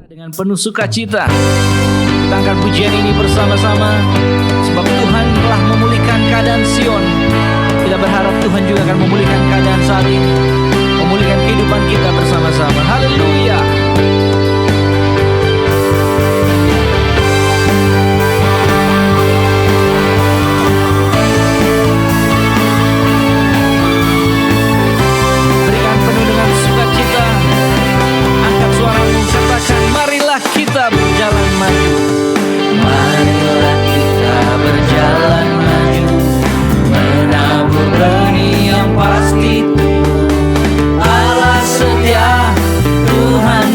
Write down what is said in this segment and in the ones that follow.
Dengan penuh sukacita kita angkat pujian ini bersama-sama, sebab Tuhan telah memulihkan keadaan Sion. Kita berharap Tuhan juga akan memulihkan keadaan saat ini, memulihkan kehidupan kita bersama-sama. Haleluya. Berikan penuh dengan sukacita. Angkat suaramu, katakan, marilah kita berjalan maju. Marilah kita berjalan maju, menabur benih yang pasti tumbuh. Allah setia, Tuhan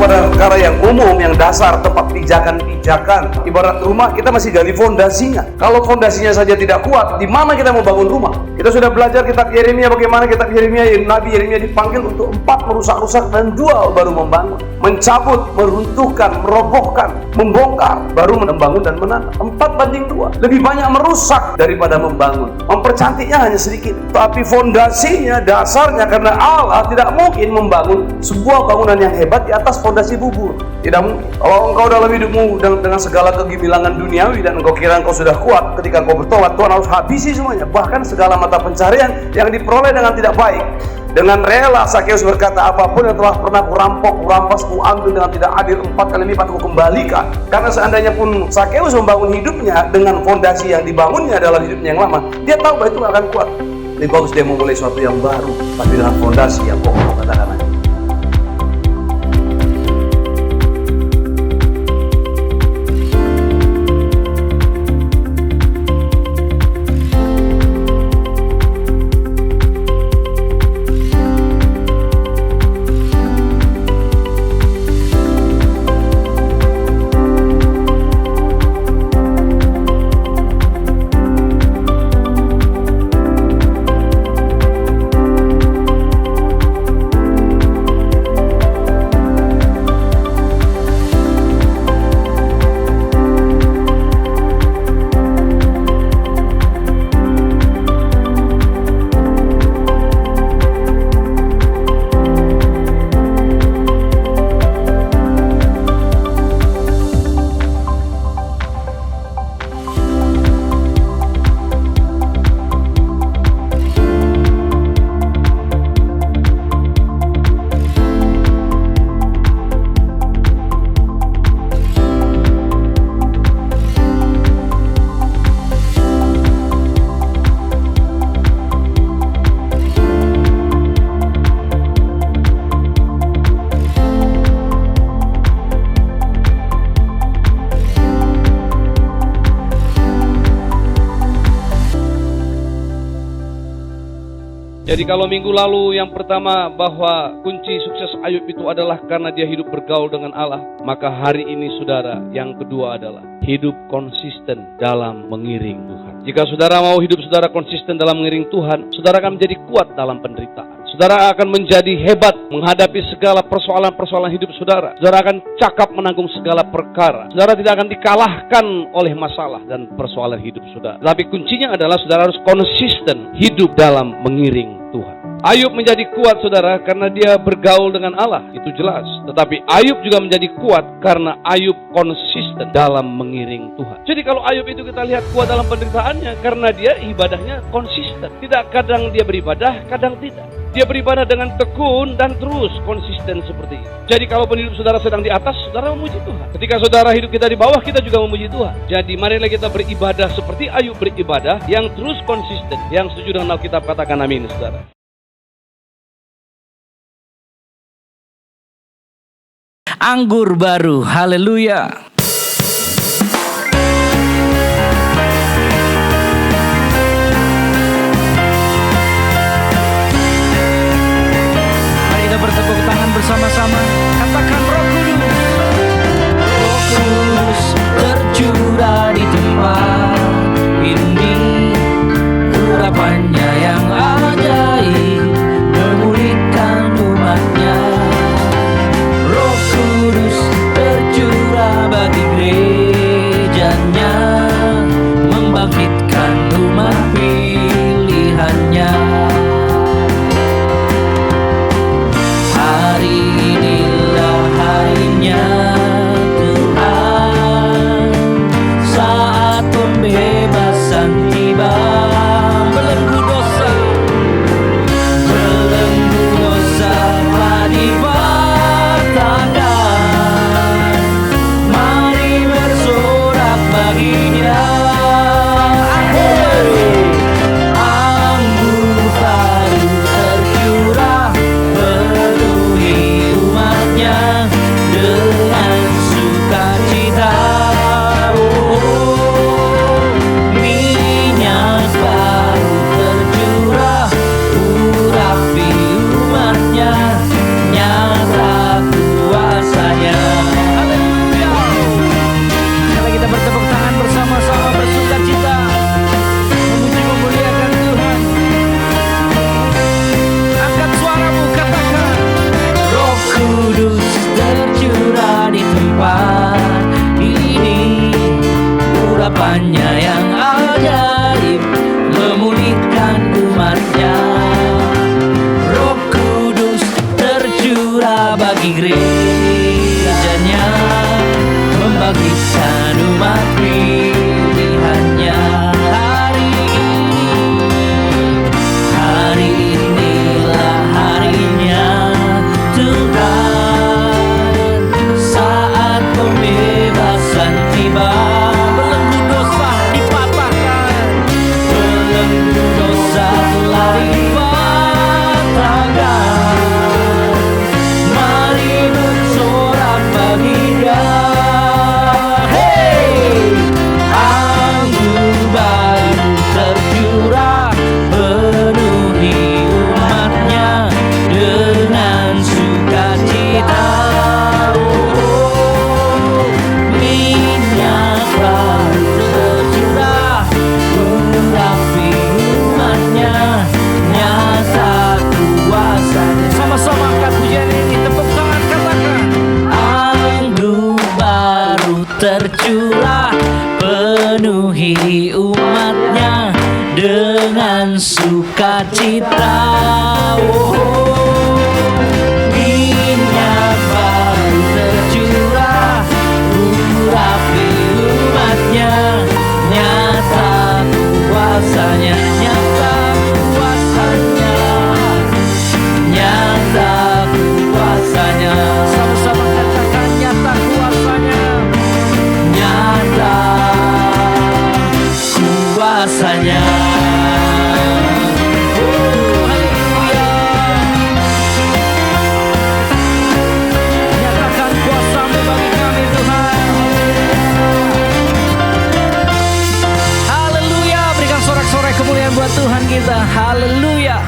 pada perkara yang umum, yang dasar, tempat pijakan-pijakan. Ibarat rumah, kita masih gali fondasinya. Kalau fondasinya saja tidak kuat, di mana kita mau bangun rumah? Kita sudah belajar kitab Yeremia, bagaimana kitab Yeremia, Nabi Yeremia dipanggil untuk 4 merusak-rusak dan 2 baru membangun. Mencabut, meruntuhkan, merobohkan, membongkar, baru membangun dan menata. 4:2. Lebih banyak merusak daripada membangun. Mempercantiknya hanya sedikit, tapi fondasinya, dasarnya, karena Allah tidak mungkin membangun sebuah bangunan yang hebat di atas fondasi bubur. Tidak mungkin. Kalau engkau dalam hidupmu dengan segala kegemilangan duniawi dan engkau kira engkau sudah kuat, ketika engkau bertobat, Tuhan harus habisi semuanya. Bahkan segala mata pencarian yang diperoleh dengan tidak baik. Dengan rela Sakeus berkata, apapun yang telah pernah kurampok, kurampas, kuambil dengan tidak adil, 4 kali lipat kukembalikan. Karena seandainya pun Sakeus membangun hidupnya dengan fondasi yang dibangunnya dalam hidupnya yang lama, dia tahu bahwa itu gak akan kuat. Lebih bagus dia memulai sesuatu yang baru, tapi dengan fondasi yang kokoh, katakan aja. Jadi kalau minggu lalu yang pertama bahwa kunci sukses Ayub itu adalah karena dia hidup bergaul dengan Allah, maka hari ini saudara yang kedua adalah hidup konsisten dalam mengiring Tuhan. Jika saudara mau hidup saudara konsisten dalam mengiring Tuhan, saudara akan menjadi kuat dalam penderitaan. Saudara akan menjadi hebat menghadapi segala persoalan-persoalan hidup saudara. Saudara akan cakap menanggung segala perkara. Saudara tidak akan dikalahkan oleh masalah dan persoalan hidup saudara. Tapi kuncinya adalah saudara harus konsisten hidup dalam mengiring Tuhan. Ayub menjadi kuat saudara karena dia bergaul dengan Allah, itu jelas. Tetapi Ayub juga menjadi kuat karena Ayub konsisten dalam mengiring Tuhan. Jadi kalau Ayub itu kita lihat kuat dalam penderitaannya karena dia ibadahnya konsisten. Tidak kadang dia beribadah, kadang tidak. Dia beribadah dengan tekun dan terus konsisten seperti itu. Jadi kalau hidup saudara sedang di atas, saudara memuji Tuhan. Ketika saudara hidup kita di bawah, kita juga memuji Tuhan. Jadi marilah kita beribadah seperti Ayub beribadah, yang terus konsisten. Yang setuju dengan Alkitab katakan amin saudara. Anggur baru, haleluya. Mari kita bertepuk tangan bersama-sama. Katakan Roh Kudus. Roh Kudus tercurah di tempat ini. Urapannya yang ajaib memulihkan umatnya. Roh Kudus tercurah bagi gerejanya, membangkitkan umat pilihannya. Hari inilah Tuhannya yang ajaib memulihkan umatnya. Roh Kudus tercurah bagi gerejanya, membangkitkan umat pilihannya. Hari inilah harinya Tuhan, saat pembebasan tiba. Belenggu dosa dipatahkan, belenggu dosa telah dipatahkan. Mari bersorak bagi Dia. Hey, anggur baru tercurah penuhi umatnya dengan sukacita. Minyak baru tercurah urapi umatnya, nyata kuasanya. Sama-sama angkat pujian ini, tepuk tangan, katakan. Anggur baru tercurah penuhi umatnya dengan sukacita. Minyak baru tercurah urapi umatnya, nyata kuasanya, nyata kuasanya, nyata kuasanya. Sama-sama katakan nyata kuasanya, nyata kuasanya. Haleluya. Nyatakan kuasa-Mu bagi kami Tuhan. Haleluya. Berikan sorak-sorai kemuliaan buat Tuhan kita. Haleluya.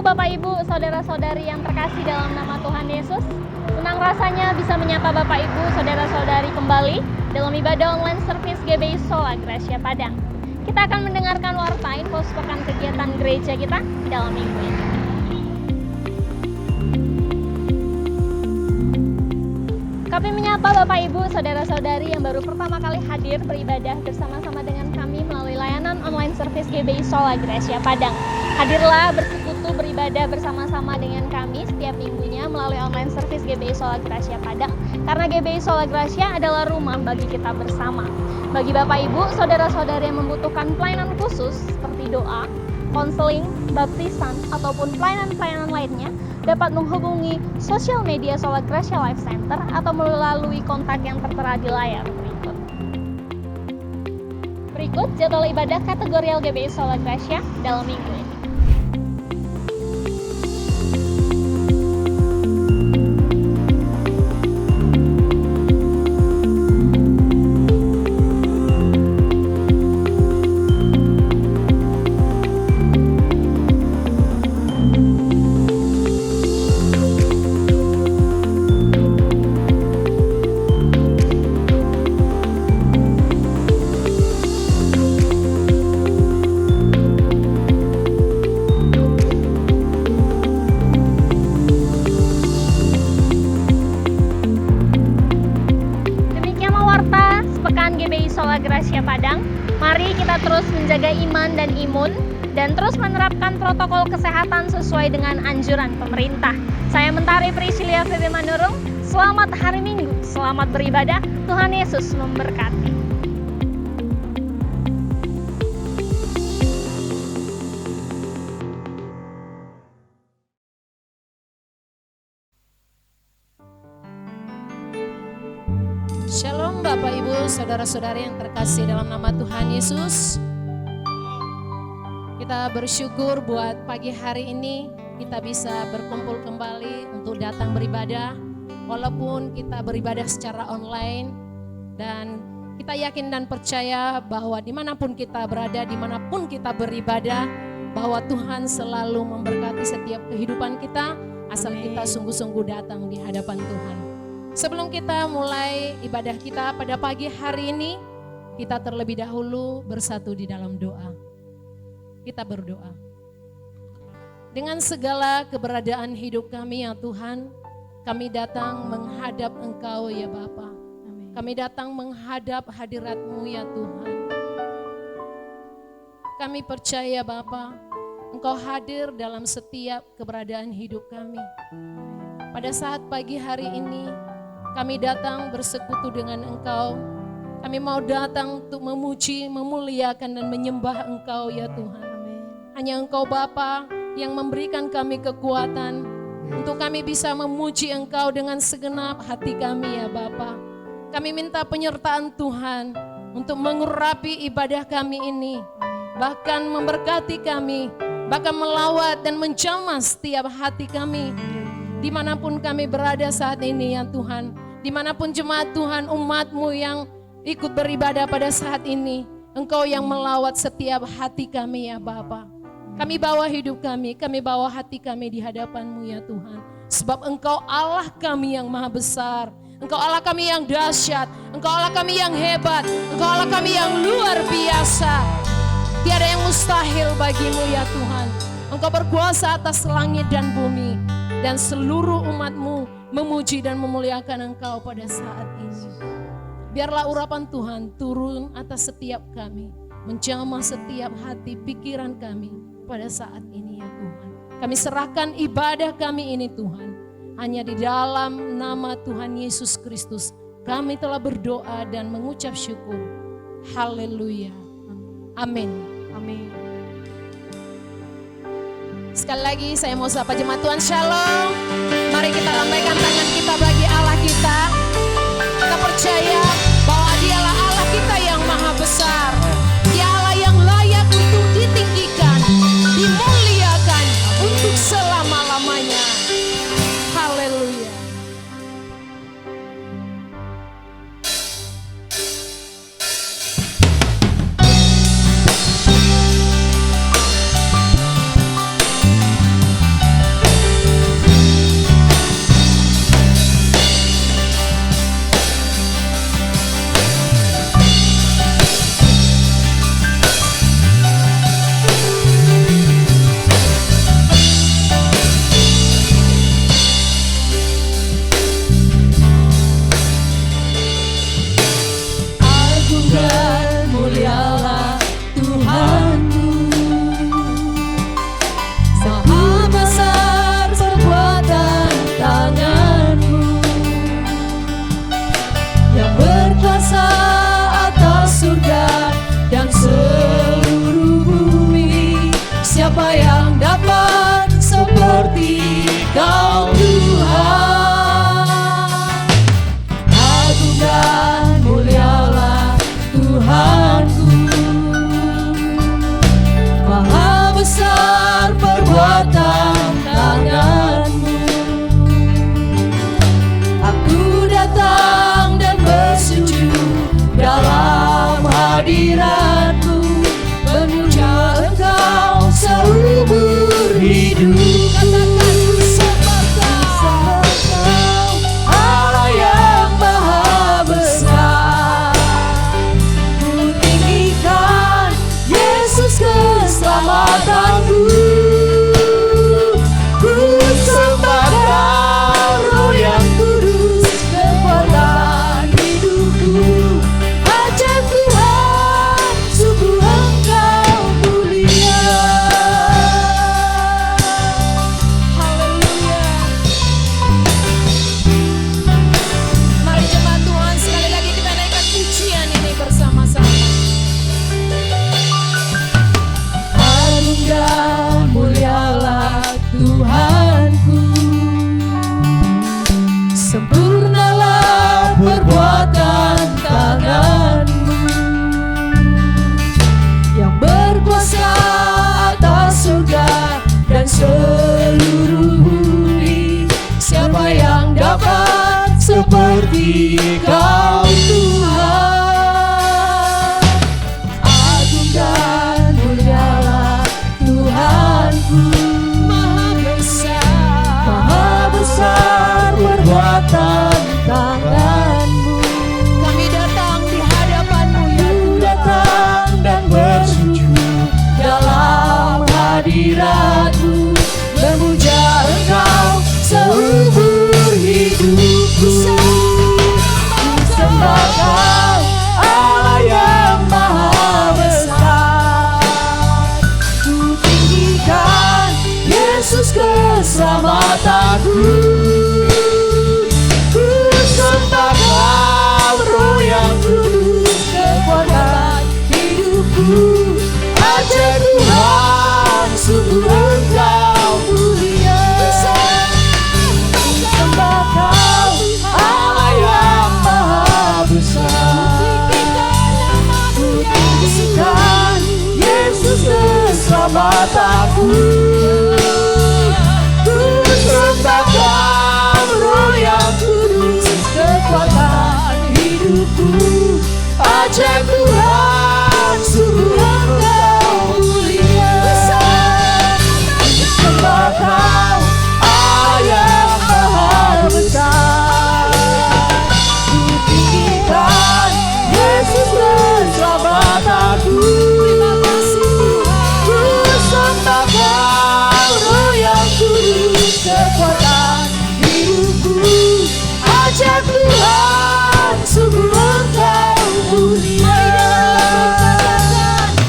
Bapak Ibu, saudara-saudari yang terkasih dalam nama Tuhan Yesus. Senang rasanya bisa menyapa Bapak Ibu, saudara-saudari kembali dalam ibadah online service GBI Sola Gracia Padang. Kita akan mendengarkan warta info sepekan kegiatan gereja kita dalam minggu ini. Kami menyapa Bapak Ibu, saudara-saudari yang baru pertama kali hadir beribadah bersama-sama dengan kami melalui layanan online service GBI Sola Gracia Padang. Hadirlah bersekutu beribadah bersama-sama dengan kami setiap minggunya melalui online service GBI Sola Gracia Padang. Karena GBI Sola Gracia adalah rumah bagi kita bersama. Bagi Bapak Ibu, saudara-saudari yang membutuhkan pelayanan khusus seperti doa, konseling, baptisan, ataupun pelayanan-pelayanan lainnya, dapat menghubungi sosial media Sola Gracia Life Center atau melalui kontak yang tertera di layar berikut. Berikut jadwal ibadah kategorial GBI Sola Gracia dalam minggu ini. Sola Gracia Padang, mari kita terus menjaga iman dan imun dan terus menerapkan protokol kesehatan sesuai dengan anjuran pemerintah. Saya Mentari Priscilia Febe Manurung, selamat hari Minggu, selamat beribadah, Tuhan Yesus memberkati. Shalom Bapak Ibu, Saudara-saudari yang terkasih dalam nama Tuhan Yesus. Kita bersyukur buat pagi hari ini kita bisa berkumpul kembali untuk datang beribadah. Walaupun kita beribadah secara online, dan kita yakin dan percaya bahwa dimanapun kita berada, dimanapun kita beribadah, bahwa Tuhan selalu memberkati setiap kehidupan kita asal kita sungguh-sungguh datang di hadapan Tuhan. Sebelum kita mulai ibadah kita pada pagi hari ini, kita terlebih dahulu bersatu di dalam doa. Kita berdoa. Dengan segala keberadaan hidup kami ya Tuhan, kami datang menghadap Engkau ya Bapa. Kami datang menghadap hadirat-Mu ya Tuhan. Kami percaya Bapa, Engkau hadir dalam setiap keberadaan hidup kami. Pada saat pagi hari ini, kami datang bersekutu dengan Engkau. Kami mau datang untuk memuji, memuliakan dan menyembah Engkau ya Tuhan. Hanya Engkau Bapa yang memberikan kami kekuatan untuk kami bisa memuji Engkau dengan segenap hati kami ya Bapa. Kami minta penyertaan Tuhan untuk mengurapi ibadah kami ini. Bahkan memberkati kami, bahkan melawat dan menjamah setiap hati kami. Dimanapun kami berada saat ini ya Tuhan, dimanapun jemaat Tuhan, umat-Mu yang ikut beribadah pada saat ini, Engkau yang melawat setiap hati kami ya Bapa. Kami bawa hidup kami bawa hati kami di hadapan-Mu ya Tuhan. Sebab Engkau Allah kami yang maha besar, Engkau Allah kami yang dahsyat, Engkau Allah kami yang hebat, Engkau Allah kami yang luar biasa. Tiada yang mustahil bagi-Mu ya Tuhan. Engkau berkuasa atas langit dan bumi, dan seluruh umat-Mu memuji dan memuliakan Engkau pada saat ini. Biarlah urapan Tuhan turun atas setiap kami, menjamah setiap hati pikiran kami pada saat ini ya Tuhan. Kami serahkan ibadah kami ini Tuhan, hanya di dalam nama Tuhan Yesus Kristus kami telah berdoa dan mengucap syukur. Haleluya. Amin. Amin. Sekali lagi saya mau sapa jemaat Tuhan, Shalom. Mari kita lambaikan tangan kita bagi Allah kita. Kita percaya bahwa Dialah Allah kita yang maha besar. Dia Allah yang layak untuk ditinggikan, dimuliakan untuk selama-lamanya. Haleluya. Siapa yang dapat seperti Kau Tuhan? Agung dan mulialah Tuhanku, Maha besar perbuatan tangan-Mu. Aku datang dan bersujud dalam hadirat-Mu, memuja Engkau seumur hidup. Katakan sembah Kau, Allah yang maha besar. Ku tinggikan Yesus keselamatanku. Ku sembah Kau, Roh yang kudus, kekuatan hidupku. Ajaib Tuhan, sungguh Engkau mulia. Haleluya. Mari jemaat Tuhan, sekali lagi kita naikkan pujian ini bersama-sama. Agung dan mulialah Tuhanku, sempurnalah perbuatan tangan-Mu, yang berkuasa atas surga dan seluruh bumi. Siapa yang dapat seperti Kau Tuhan? Agung dan mulialah Tuhanku, Maha besar perbuatan tangan-Mu. Kami datang di hadapan-Mu, ya Tuhan, datang dan bersujud dalam hadirat-Mu, memuja Engkau seumur hidupku. Sembah Kau, Allah yang maha besar. Ku tinggikan Yesus keselamatanku. Ku sembah Kau, Roh yang kudus, kekuatan hidupku. Ajaib Tuhan, sungguh Engkau mulia. Ku sembah Kau, Allah yang maha besar. Ku tinggikan Yesus keselamatanku. Ku sembah Kau, Roh yang kudus, kekuatan hidupku. Ajaib Tuhan, sungguh Engkau mulia. Ku sembah Kau, Allah yang maha besar. Ku tinggikan Yesus keselamatanku. Ku sembah Kau, Roh yang kudus, kekuatan hidupku. Ajaib Tuhan, sungguh Engkau mulia.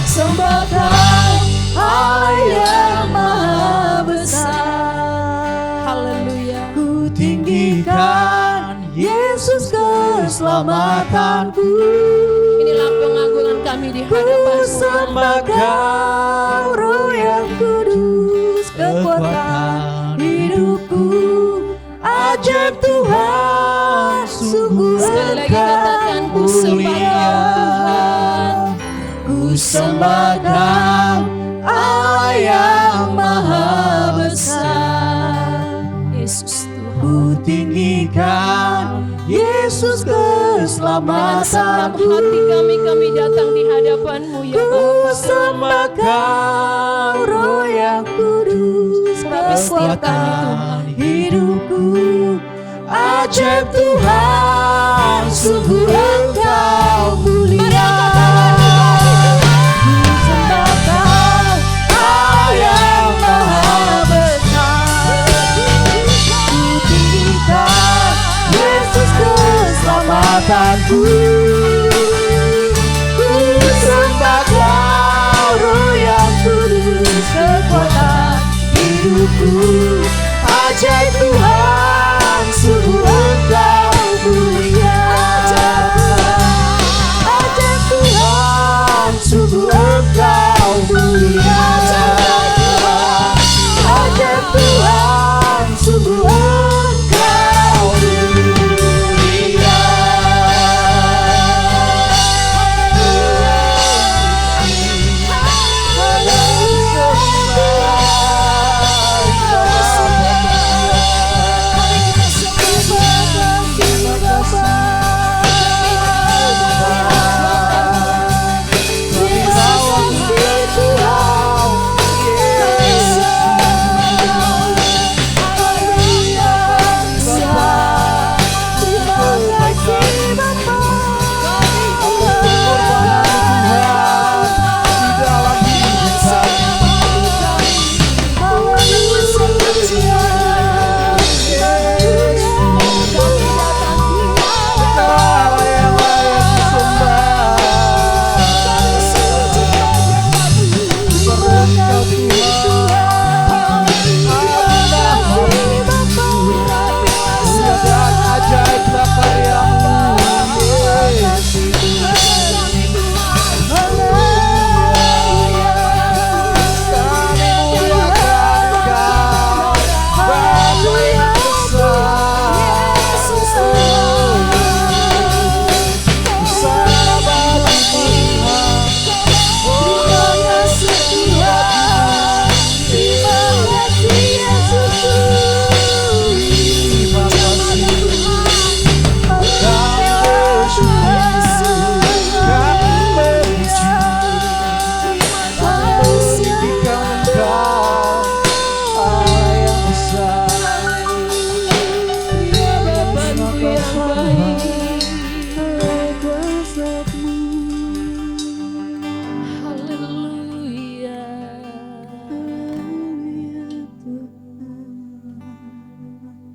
Sembah Kau, Allah yang maha besar. Haleluya. Ku tinggikan Yesus keselamatanku. Inilah pengagungan kami di hadapan-Mu. Sembah Kau, Roh yang kudus, kekuatan hidupku. Ajaib Tuhan, sungguh sekali lagi katakan, ku sembah Tuhan. Ku sembah Kau, Allah yang maha besar. Yesus Tuhan, ku tinggikan Yesus keselamatanku. Hati kami datang di hadapan-Mu, ya Bapa. Ku sembah Kau, Roh yang kudus, kekuatan hidupku. Ajaib Tuhan, sungguh Engkau mulia. Ku sembah Kau, Allah yang maha besar. Ku tinggikan Yesus keselamatanku. Ku sembah Kau, Roh yang kudus, kekuatan hidupku. Ajaib Tuhan, sungguh Engkau mulia. Ajaib Tuhan, sungguh Engkau mulia.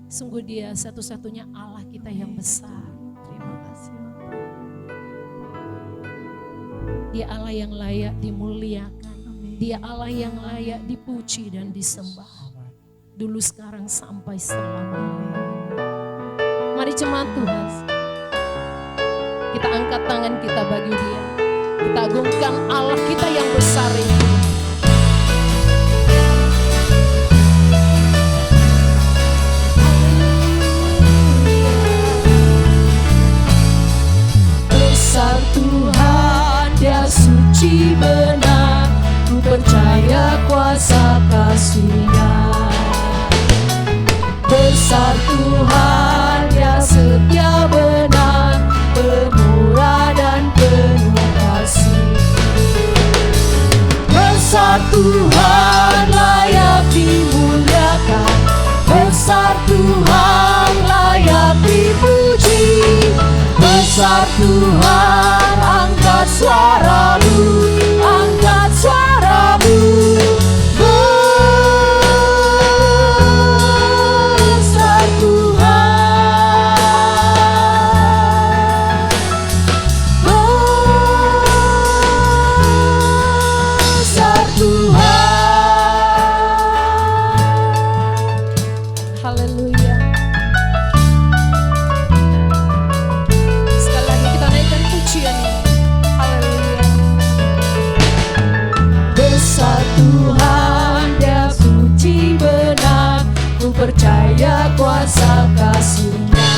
Sungguh Dia satu-satunya Allah kita yang besar. Terima kasih. Dia Allah yang layak dimuliakan. Dia Allah yang layak dipuji dan disembah. Dulu, sekarang, sampai selamanya. Mari jemaat Tuhan, kita angkat tangan kita bagi Dia. Kita agungkan Allah kita yang besar ini. Besar Tuhan, Dia suci benar, ku percaya kuasa kasih-Nya. Besar Tuhan, Dia setia benar, pemurah dan penuh kasih. Besar Tuhan, layak dimuliakan. Besar Tuhan, layak dipuji. Besar Tuhan, angkat suaramu, angkat suaramu. Besar Tuhan, besar Tuhan. Haleluya. Sekali lagi kita naikkan pujian ini. Haleluya. Besar Tuhan, Dia suci benar, ku percaya kuasa kasih-Nya.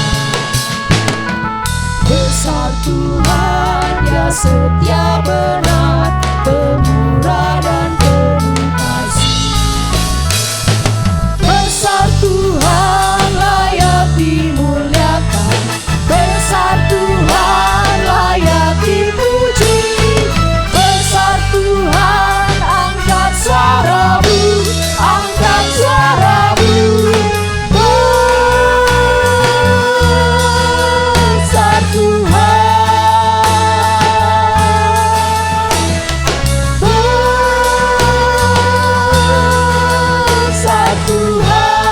Besar Tuhan, Dia setia benar, pemurah dan penuh kasih. Besar Tuhan, layak dimuliakan. Besar Tuhan, layak dipuji. Besar Tuhan, angkat suaramu, angkat suaramu. Besar Tuhan, besar Tuhan,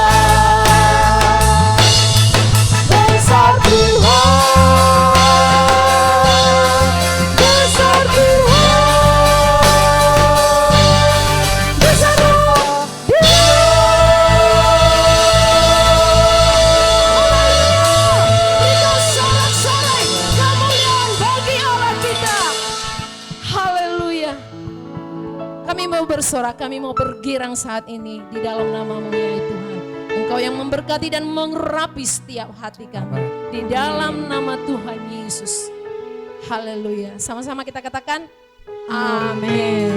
besar Tuhan, besar Tuhan, besar Dia. Kita sorak-sorai kemuliaan bagi Allah kita. Haleluya. Kami mau bersorak, kami mau bergirang saat ini di dalam nama-Mu ya Tuhan. Engkau yang memberkati dan mengurapi setiap hati kami di dalam nama Tuhan Yesus. Haleluya. Sama-sama kita katakan amin.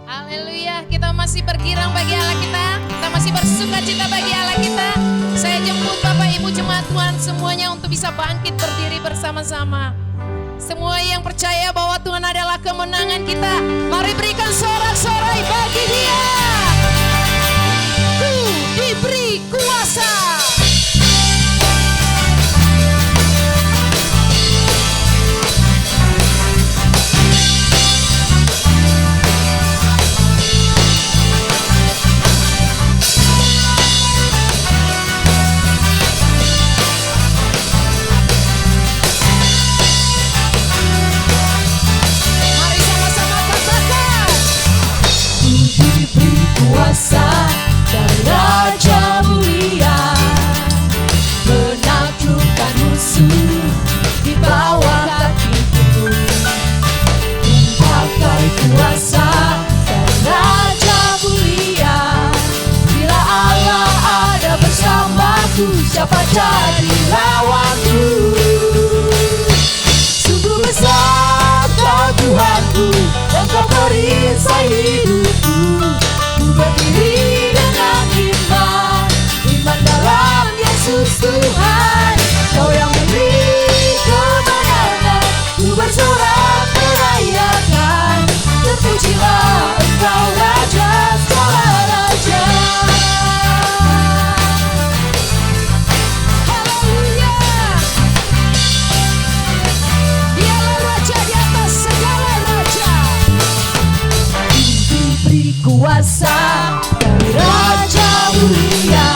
Haleluya. Kita masih bergirang bagi Allah kita. Kita masih bersuka cita bagi Allah kita. Saya jemput Bapak Ibu jemaat Tuhan semuanya untuk bisa bangkit berdiri bersama-sama. Semua yang percaya bahwa Tuhan adalah kemenangan kita, mari berikan sorak-sorai bagi Dia. Ku diberi kuasa. Mari sama-sama katakan. Ku diberi kuasa dari Raja Mulia, menaklukkan musuh di bawah kakiku. Pakai kuasa dari Raja Mulia, bila Allah ada bersamaku, siapa jadi lawanku? Sungguh besar Kau Tuhanku, Engkau perisai hidupku. Ku berdiri dengan iman, iman dalam Yesus Tuhan. Kau yang memberi kemenangan, ku bersorak merayakan. Terpujilah Engkau Raja segala raja. Haleluya. Dialah Raja di atas segala raja. Diberi kuasa dari Raja Mulia,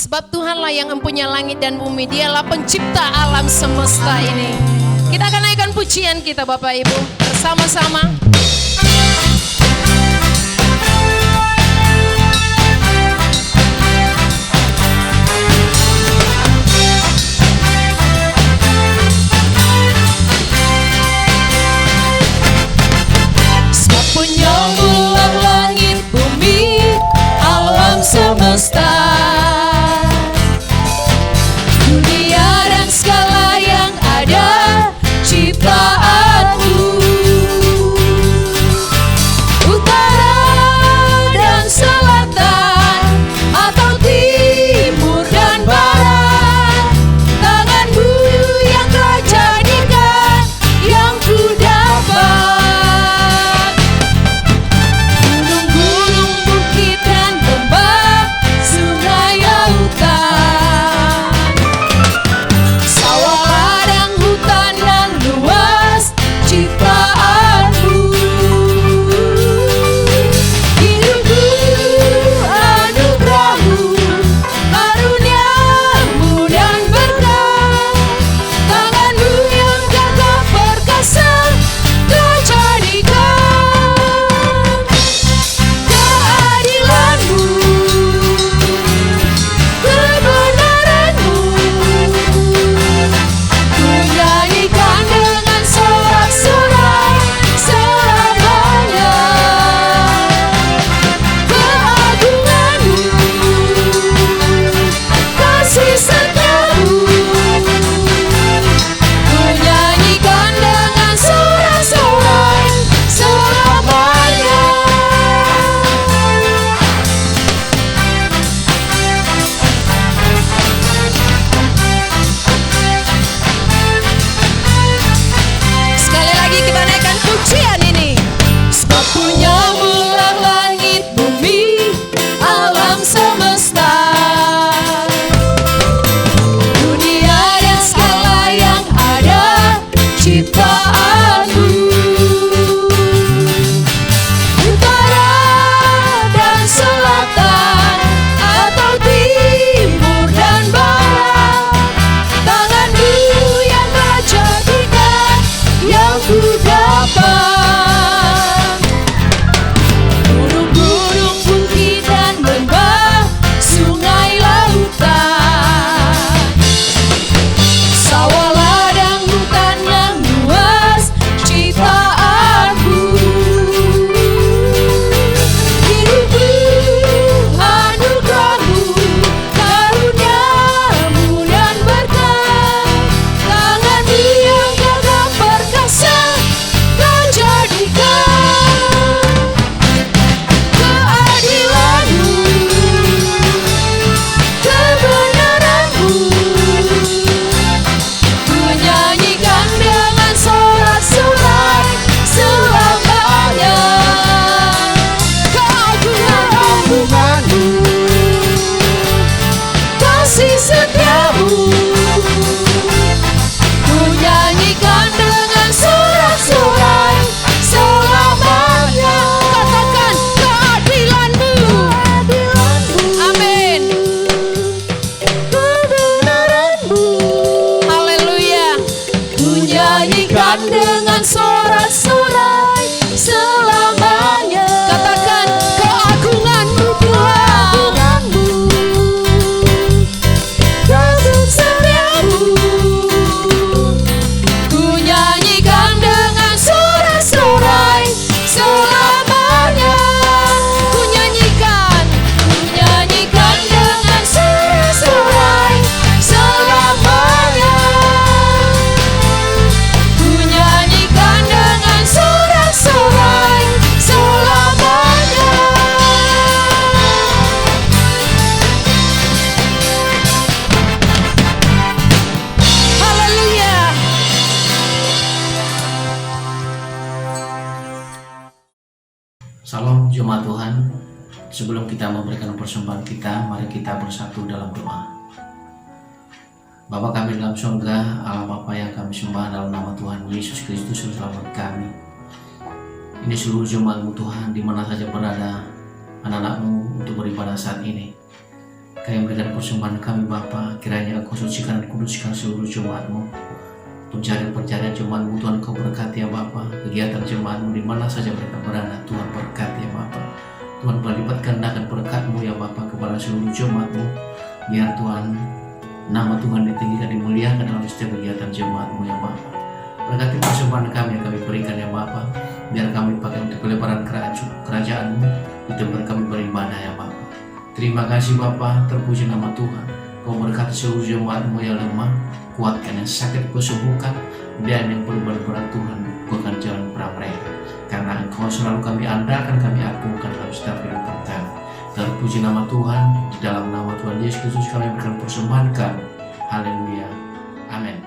Sebab Tuhanlah yang mempunyai langit dan bumi. Dialah pencipta alam semesta ini. Kita akan naikkan pujian kita Bapak Ibu bersama-sama. Penyambung langit bumi alam semesta, dunia dan segala yang ada ciptaanmu. Utara dan selatan atau timur dan barat, tanganmu yang kau jadikan yang ku dapat. Salam jemaat Tuhan. Sebelum kita memberikan persembahan kita, mari kita bersatu dalam doa. Bapa kami dalam surga, Allah Bapa yang kami sembah dalam nama Tuhan Yesus Kristus selamat kami. Ini seluruh jemaat-Mu Tuhan, di mana saja berada anak-anak-Mu untuk beribadah saat ini. Kami berikan persembahan kami Bapa, kiranya Engkau sucikan dan kuduskan seluruh jemaat-Mu. Pencarian jemaat-Mu Tuhan Kau berkati ya Bapa. Kegiatan jemaat-Mu di mana saja mereka berada, Tuhan berkati ya Bapa. Tuhan berlipat gandakan berkat-Mu ya Bapa kepada seluruh jemaat-Mu. Biar Tuhan, nama Tuhan ditinggikan, dimuliakan dalam setiap kegiatan jemaat-Mu ya Bapa. Berkati persembahan kami yang kami berikan ya Bapa. Biar kami pakai untuk pelebaran kerajaan-Mu, di tempat kami beribadah ya Bapa. Terima kasih Bapa, terpuji nama Tuhan. Kau berkati seluruh jemaat-Mu yang lemah, kuatkan yang sakit, Kau sembuhkan, dan yang berbuat berat Tuhan, Kau akan jalan berat mereka. Karena Engkau selalu kami andalkan, kami agungkan dalam setiap kehidupan kami. Terpuji nama Tuhan, di dalam nama Tuhan Yesus Kristus kami berikan persembahan kami. Haleluya. Amin.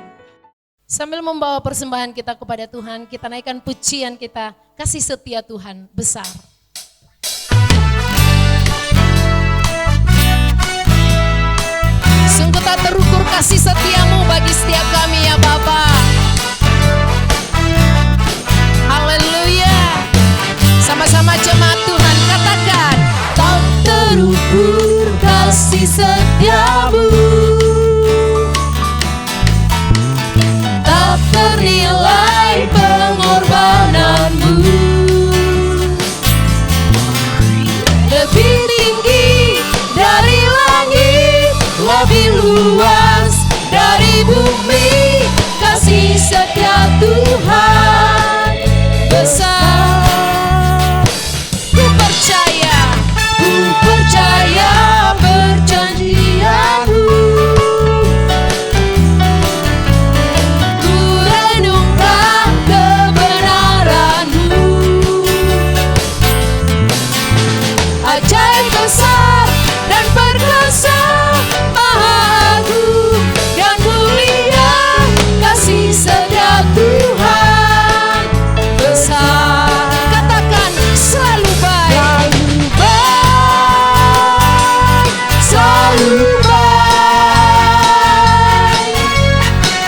Sambil membawa persembahan kita kepada Tuhan, kita naikkan pujian kita, kasih setia Tuhan besar. Sungguh tak terukur kasih setiamu bagi setiap kami ya Bapa. Haleluya. Sama-sama jemaat Tuhan katakan, Tak terukur kasih setiamu, tak ternilai pengorbananmu. Lebih tinggi dari langit, lebih luas dari bumi, kasih setia Tuhan besar. Ku percaya perjanjianmu, ku renungkan kebenaranmu. Ajaib besar dan perkasa, maha agung dan mulia, kasih setia Tuhan besar. Katakan selalu baik, selalu baik.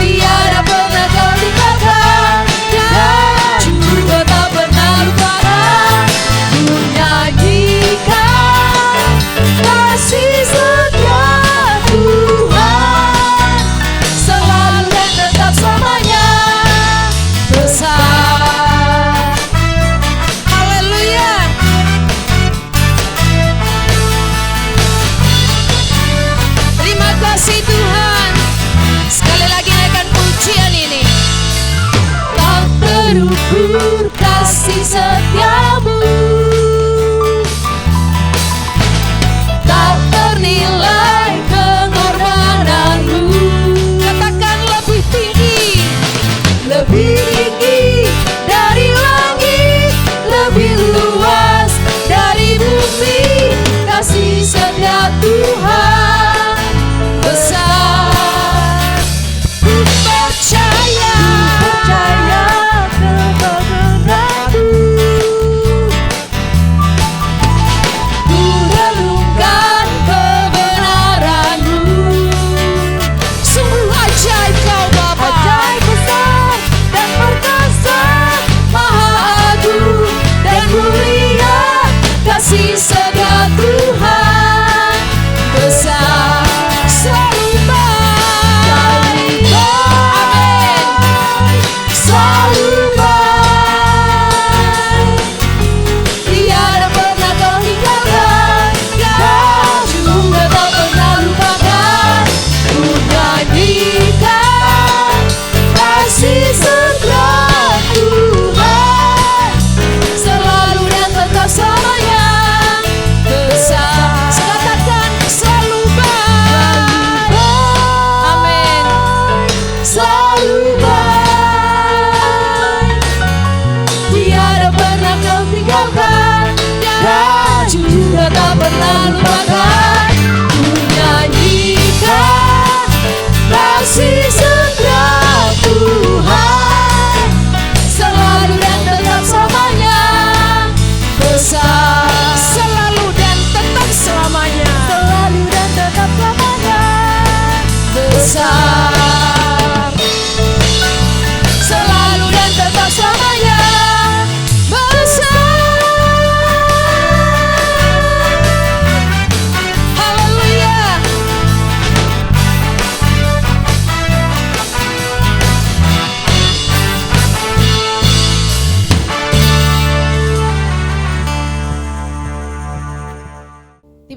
Tiada pernah kau lupakan, dan juga tak pernah lupakan. Ku nyanyikan kasih setia Tuhan, selalu dan tetap selamanya besar. Haleluya. Terima kasih Tuhan. Sekali lagi naikkan pujian ini. Tak terukur kasih setiamu, tak ternilai pengorbananmu. Katakan lebih tinggi, lebih tinggi dari langit, lebih luas dari bumi, kasih setia Tuhan besar. Ku percaya kebenaranmu,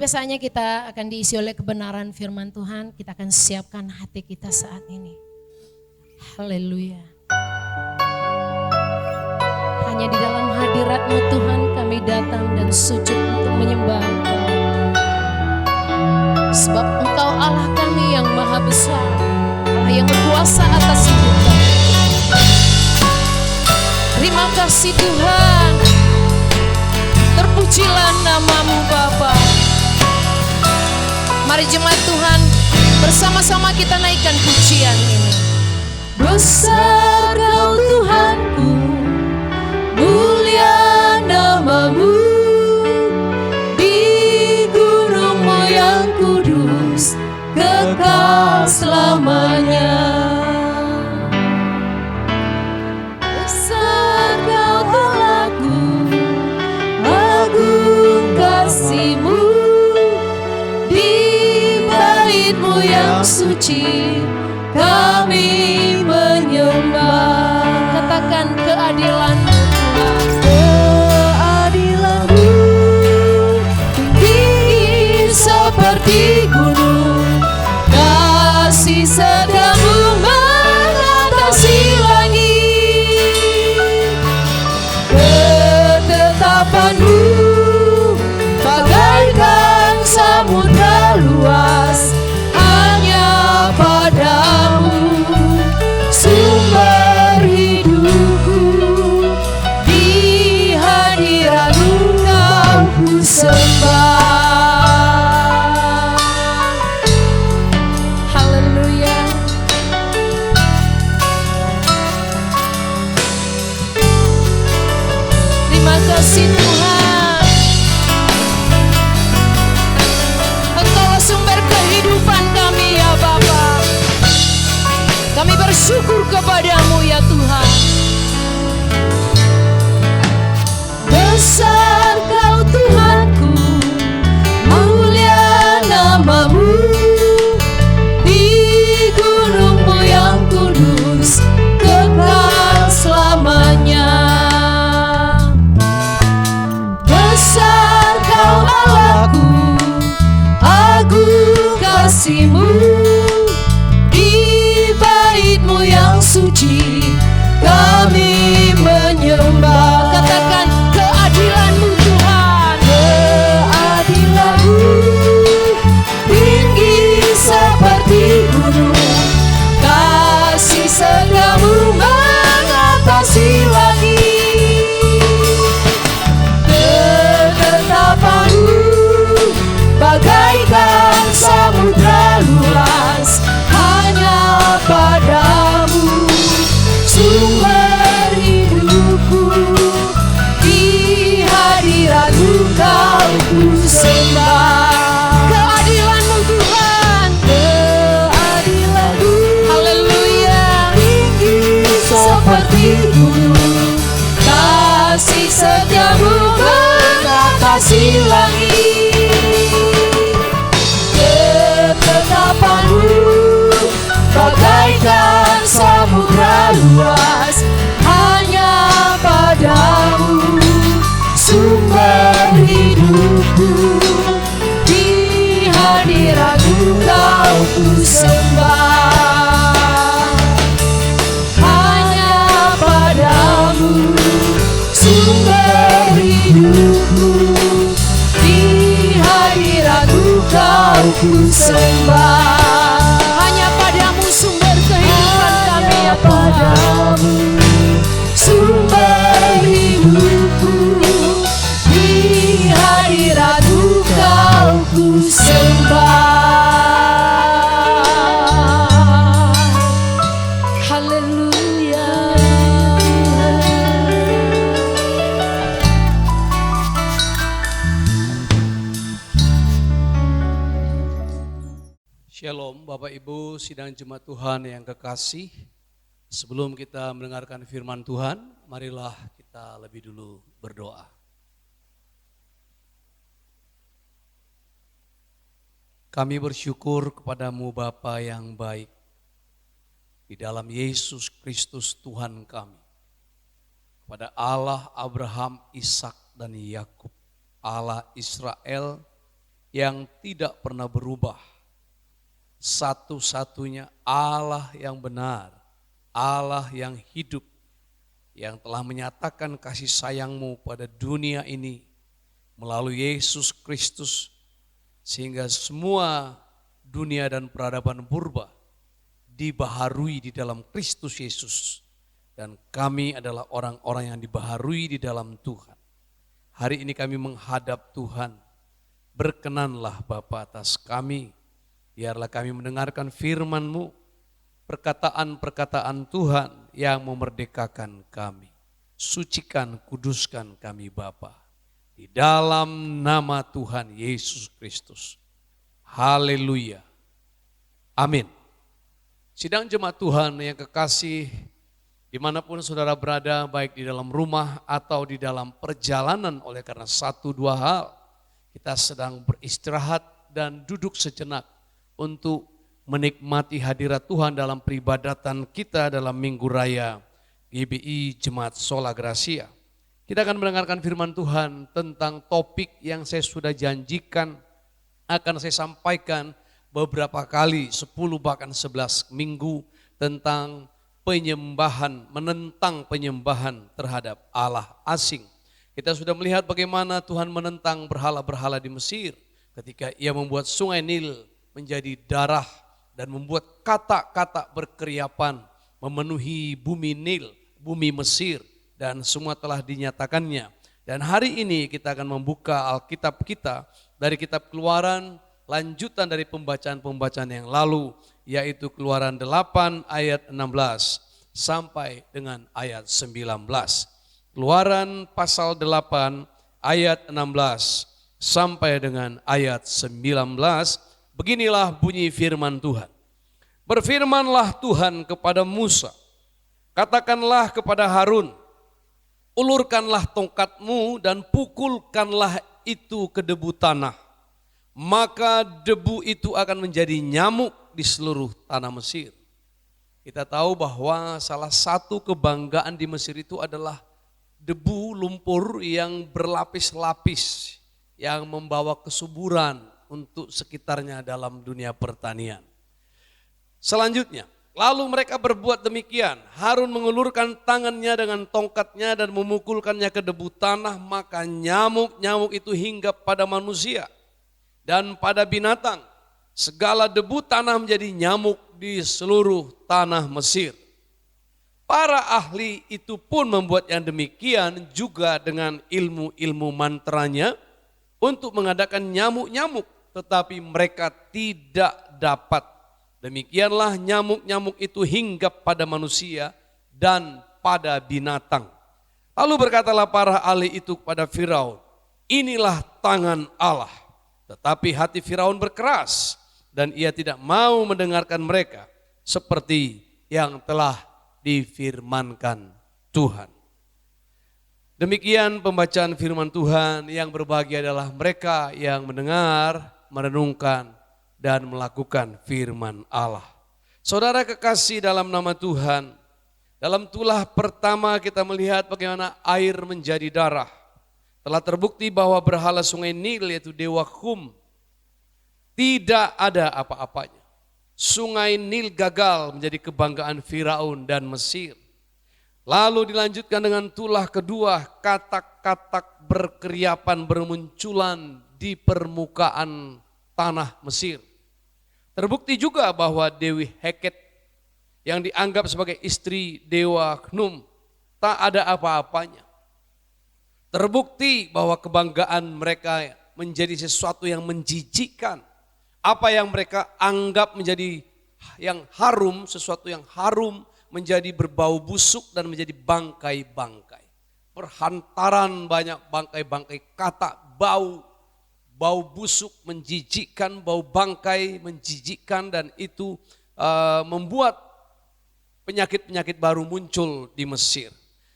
Tapi saatnya kita akan diisi oleh kebenaran firman Tuhan. Kita akan siapkan hati kita saat ini. Haleluya. Hanya di dalam hadirat-Mu Tuhan kami datang dan sujud untuk menyembah Engkau. Sebab Engkau Allah kami yang maha besar, Allah yang berkuasa atas hidup kami. Terima kasih Tuhan. Terpujilah nama-Mu Bapa. Mari jemaat Tuhan, bersama-sama kita naikkan pujian ini. Besar Kau Tuhanku, mulia nama-Mu, di gunung-Mu yang kudus, kekal selamanya. Besar Kau Allahku, agung kasih-Mu, di bait-Mu yang suci kami menyembah. Katakan keadilan-Mu Tuhan. Keadilan-Mu tinggi seperti gunung, kasih setiamu mengatasi langit. Ketetapan-Mu bagaikan samudra luas, hanya Padamu sumber hidupku, di hadirat-Mu Kau ku sembah. Haleluya. Terima kasih Tuhan. Engkaulah sumber kehidupan kami ya Bapa. Kami bersyukur kepada-Mu ya Tuhan. Besar Kau Tuhanku, mulia nama-Mu, di gunung-Mu yang kudus, kekal selamanya. Besar Kau Allahku, agung kasih-Mu, di bait-Mu yang suci kami menyembah. Katakan keadilan-Mu Tuhan. Keadilan-Mu tinggi seperti gunung, kasih setiamu mengatasi langit. Ketetapan-Mu bagaikan samudra luas, hanya Padamu sumber hidupku, di hadirat-Mu Kau ku sembah. Keadilan-Mu Tuhan. Keadilan-Mu Haleluya. tinggi seperti gunung, kasih setiamu mengatasi langit. Ketetapan-Mu bagaikan samudra luas, hanya Padamu sumber hidupku, di hadirat-Mu Kau ku sembah. Hanya Padamu sumber hidupku, di hadirat-Mu Kau ku sembah. Hanya Padamu sumber kehidupan kami ya Tuhan. Padamu sumber hidupku, di hadirat-Mu Kau ku sembah. Haleluya. Shalom Bapak Ibu sidang jemaat Tuhan yang kekasih. Sebelum kita mendengarkan firman Tuhan, marilah kita lebih dulu berdoa. Kami bersyukur kepadamu Bapa yang baik, di dalam Yesus Kristus Tuhan kami. Kepada Allah Abraham, Ishak dan Yakub, Allah Israel yang tidak pernah berubah. Satu-satunya Allah yang benar, Allah yang hidup, yang telah menyatakan kasih sayang-Mu pada dunia ini melalui Yesus Kristus, sehingga semua dunia dan peradaban purba dibaharui di dalam Kristus Yesus. Dan kami adalah orang-orang yang dibaharui di dalam Tuhan. Hari ini kami menghadap Tuhan. Berkenanlah Bapa atas kami. Biarlah kami mendengarkan firman-Mu, perkataan-perkataan Tuhan yang memerdekakan kami. Sucikan, kuduskan kami Bapa. Di dalam nama Tuhan Yesus Kristus. Haleluya. Amin. Sidang jemaat Tuhan yang kekasih, dimanapun saudara berada, baik di dalam rumah atau di dalam perjalanan, oleh karena satu dua hal, kita sedang beristirahat dan duduk sejenak untuk menikmati hadirat Tuhan dalam peribadatan kita dalam Minggu Raya GBI Jemaat Sola Gracia. Kita akan mendengarkan firman Tuhan tentang topik yang saya sudah janjikan akan saya sampaikan beberapa kali, 10 bahkan 11 minggu, tentang penyembahan, menentang penyembahan terhadap Allah asing. Kita sudah melihat bagaimana Tuhan menentang berhala-berhala di Mesir ketika Ia membuat sungai Nil menjadi darah dan membuat kata-kata berkeriapan memenuhi bumi Nil, bumi Mesir, dan semua telah dinyatakannya. Dan hari ini kita akan membuka Alkitab kita dari kitab Keluaran, lanjutan dari pembacaan-pembacaan yang lalu, yaitu Keluaran 8 ayat 16 sampai dengan ayat 19. Keluaran pasal 8 ayat 16 sampai dengan ayat 19, beginilah bunyi firman Tuhan. Berfirmanlah Tuhan kepada Musa, katakanlah kepada Harun, ulurkanlah tongkatmu dan pukulkanlah itu ke debu tanah. Maka debu itu akan menjadi nyamuk di seluruh tanah Mesir. Kita tahu bahwa salah satu kebanggaan di Mesir itu adalah debu lumpur yang berlapis-lapis, yang membawa kesuburan untuk sekitarnya dalam dunia pertanian. Selanjutnya, lalu mereka berbuat demikian. Harun mengulurkan tangannya dengan tongkatnya dan memukulkannya ke debu tanah, maka nyamuk-nyamuk itu hinggap pada manusia dan pada binatang. Segala debu tanah menjadi nyamuk di seluruh tanah Mesir. Para ahli itu pun membuat yang demikian juga dengan ilmu-ilmu mantranya untuk mengadakan nyamuk-nyamuk, tetapi mereka tidak dapat. Demikianlah nyamuk-nyamuk itu hinggap pada manusia dan pada binatang. Lalu berkatalah para ahli itu kepada Firaun, inilah tangan Allah. Tetapi hati Firaun berkeras dan ia tidak mau mendengarkan mereka seperti yang telah difirmankan Tuhan. Demikian pembacaan firman Tuhan. Yang berbahagia adalah mereka yang mendengar, merenungkan, dan melakukan firman Allah. Saudara kekasih dalam nama Tuhan, dalam tulah pertama kita melihat bagaimana air menjadi darah. Telah terbukti bahwa berhala sungai Nil yaitu Dewa Khum tidak ada apa-apanya. Sungai Nil gagal menjadi kebanggaan Firaun dan Mesir. Lalu dilanjutkan dengan tulah kedua, katak-katak berkeriapan bermunculan di permukaan tanah Mesir. Terbukti juga bahwa Dewi Heket yang dianggap sebagai istri Dewa Khnum tak ada apa-apanya. Terbukti bahwa kebanggaan mereka menjadi sesuatu yang menjijikkan. Apa yang mereka anggap menjadi yang harum, sesuatu yang harum menjadi berbau busuk dan menjadi bangkai-bangkai. Perhantaran banyak bangkai-bangkai kata, bau busuk menjijikkan, bau bangkai menjijikkan, dan itu membuat penyakit-penyakit baru muncul di Mesir.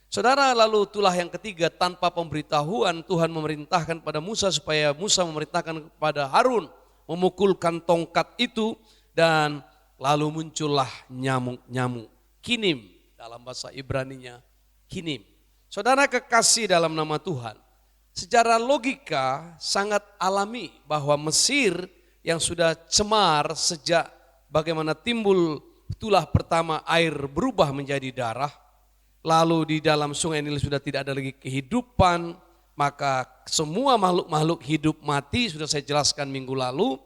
Saudara, lalu tulah yang ketiga, tanpa pemberitahuan Tuhan memerintahkan pada Musa supaya Musa memerintahkan kepada Harun memukulkan tongkat itu, dan lalu muncullah nyamuk-nyamuk. Kinim dalam bahasa Ibraninya, kinim. Saudara kekasih dalam nama Tuhan, Secara logika sangat alami bahwa Mesir yang sudah cemar sejak bagaimana timbul tulah pertama air berubah menjadi darah, lalu di dalam sungai Nil sudah tidak ada lagi kehidupan, maka semua makhluk-makhluk hidup mati, sudah saya jelaskan minggu lalu,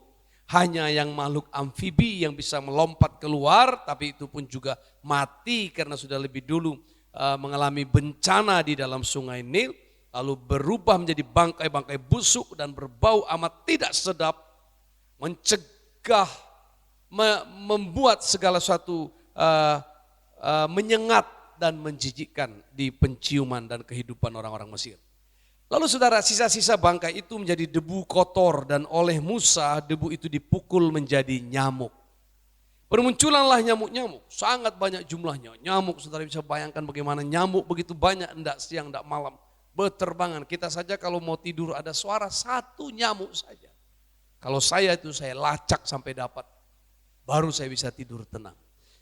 hanya yang makhluk amfibi yang bisa melompat keluar, tapi itu pun juga mati karena sudah lebih dulu mengalami bencana di dalam sungai Nil, lalu berubah menjadi bangkai-bangkai busuk dan berbau amat tidak sedap, mencegah, membuat segala sesuatu menyengat dan menjijikkan di penciuman dan kehidupan orang-orang Mesir. Lalu saudara, sisa-sisa bangkai itu menjadi debu kotor dan oleh Musa debu itu dipukul menjadi nyamuk. Bermunculanlah nyamuk-nyamuk, sangat banyak jumlahnya. Nyamuk, saudara bisa bayangkan bagaimana nyamuk begitu banyak, enggak siang, enggak malam. Berterbangan, kita saja kalau mau tidur ada suara satu nyamuk saja. Kalau saya lacak sampai dapat, baru saya bisa tidur tenang.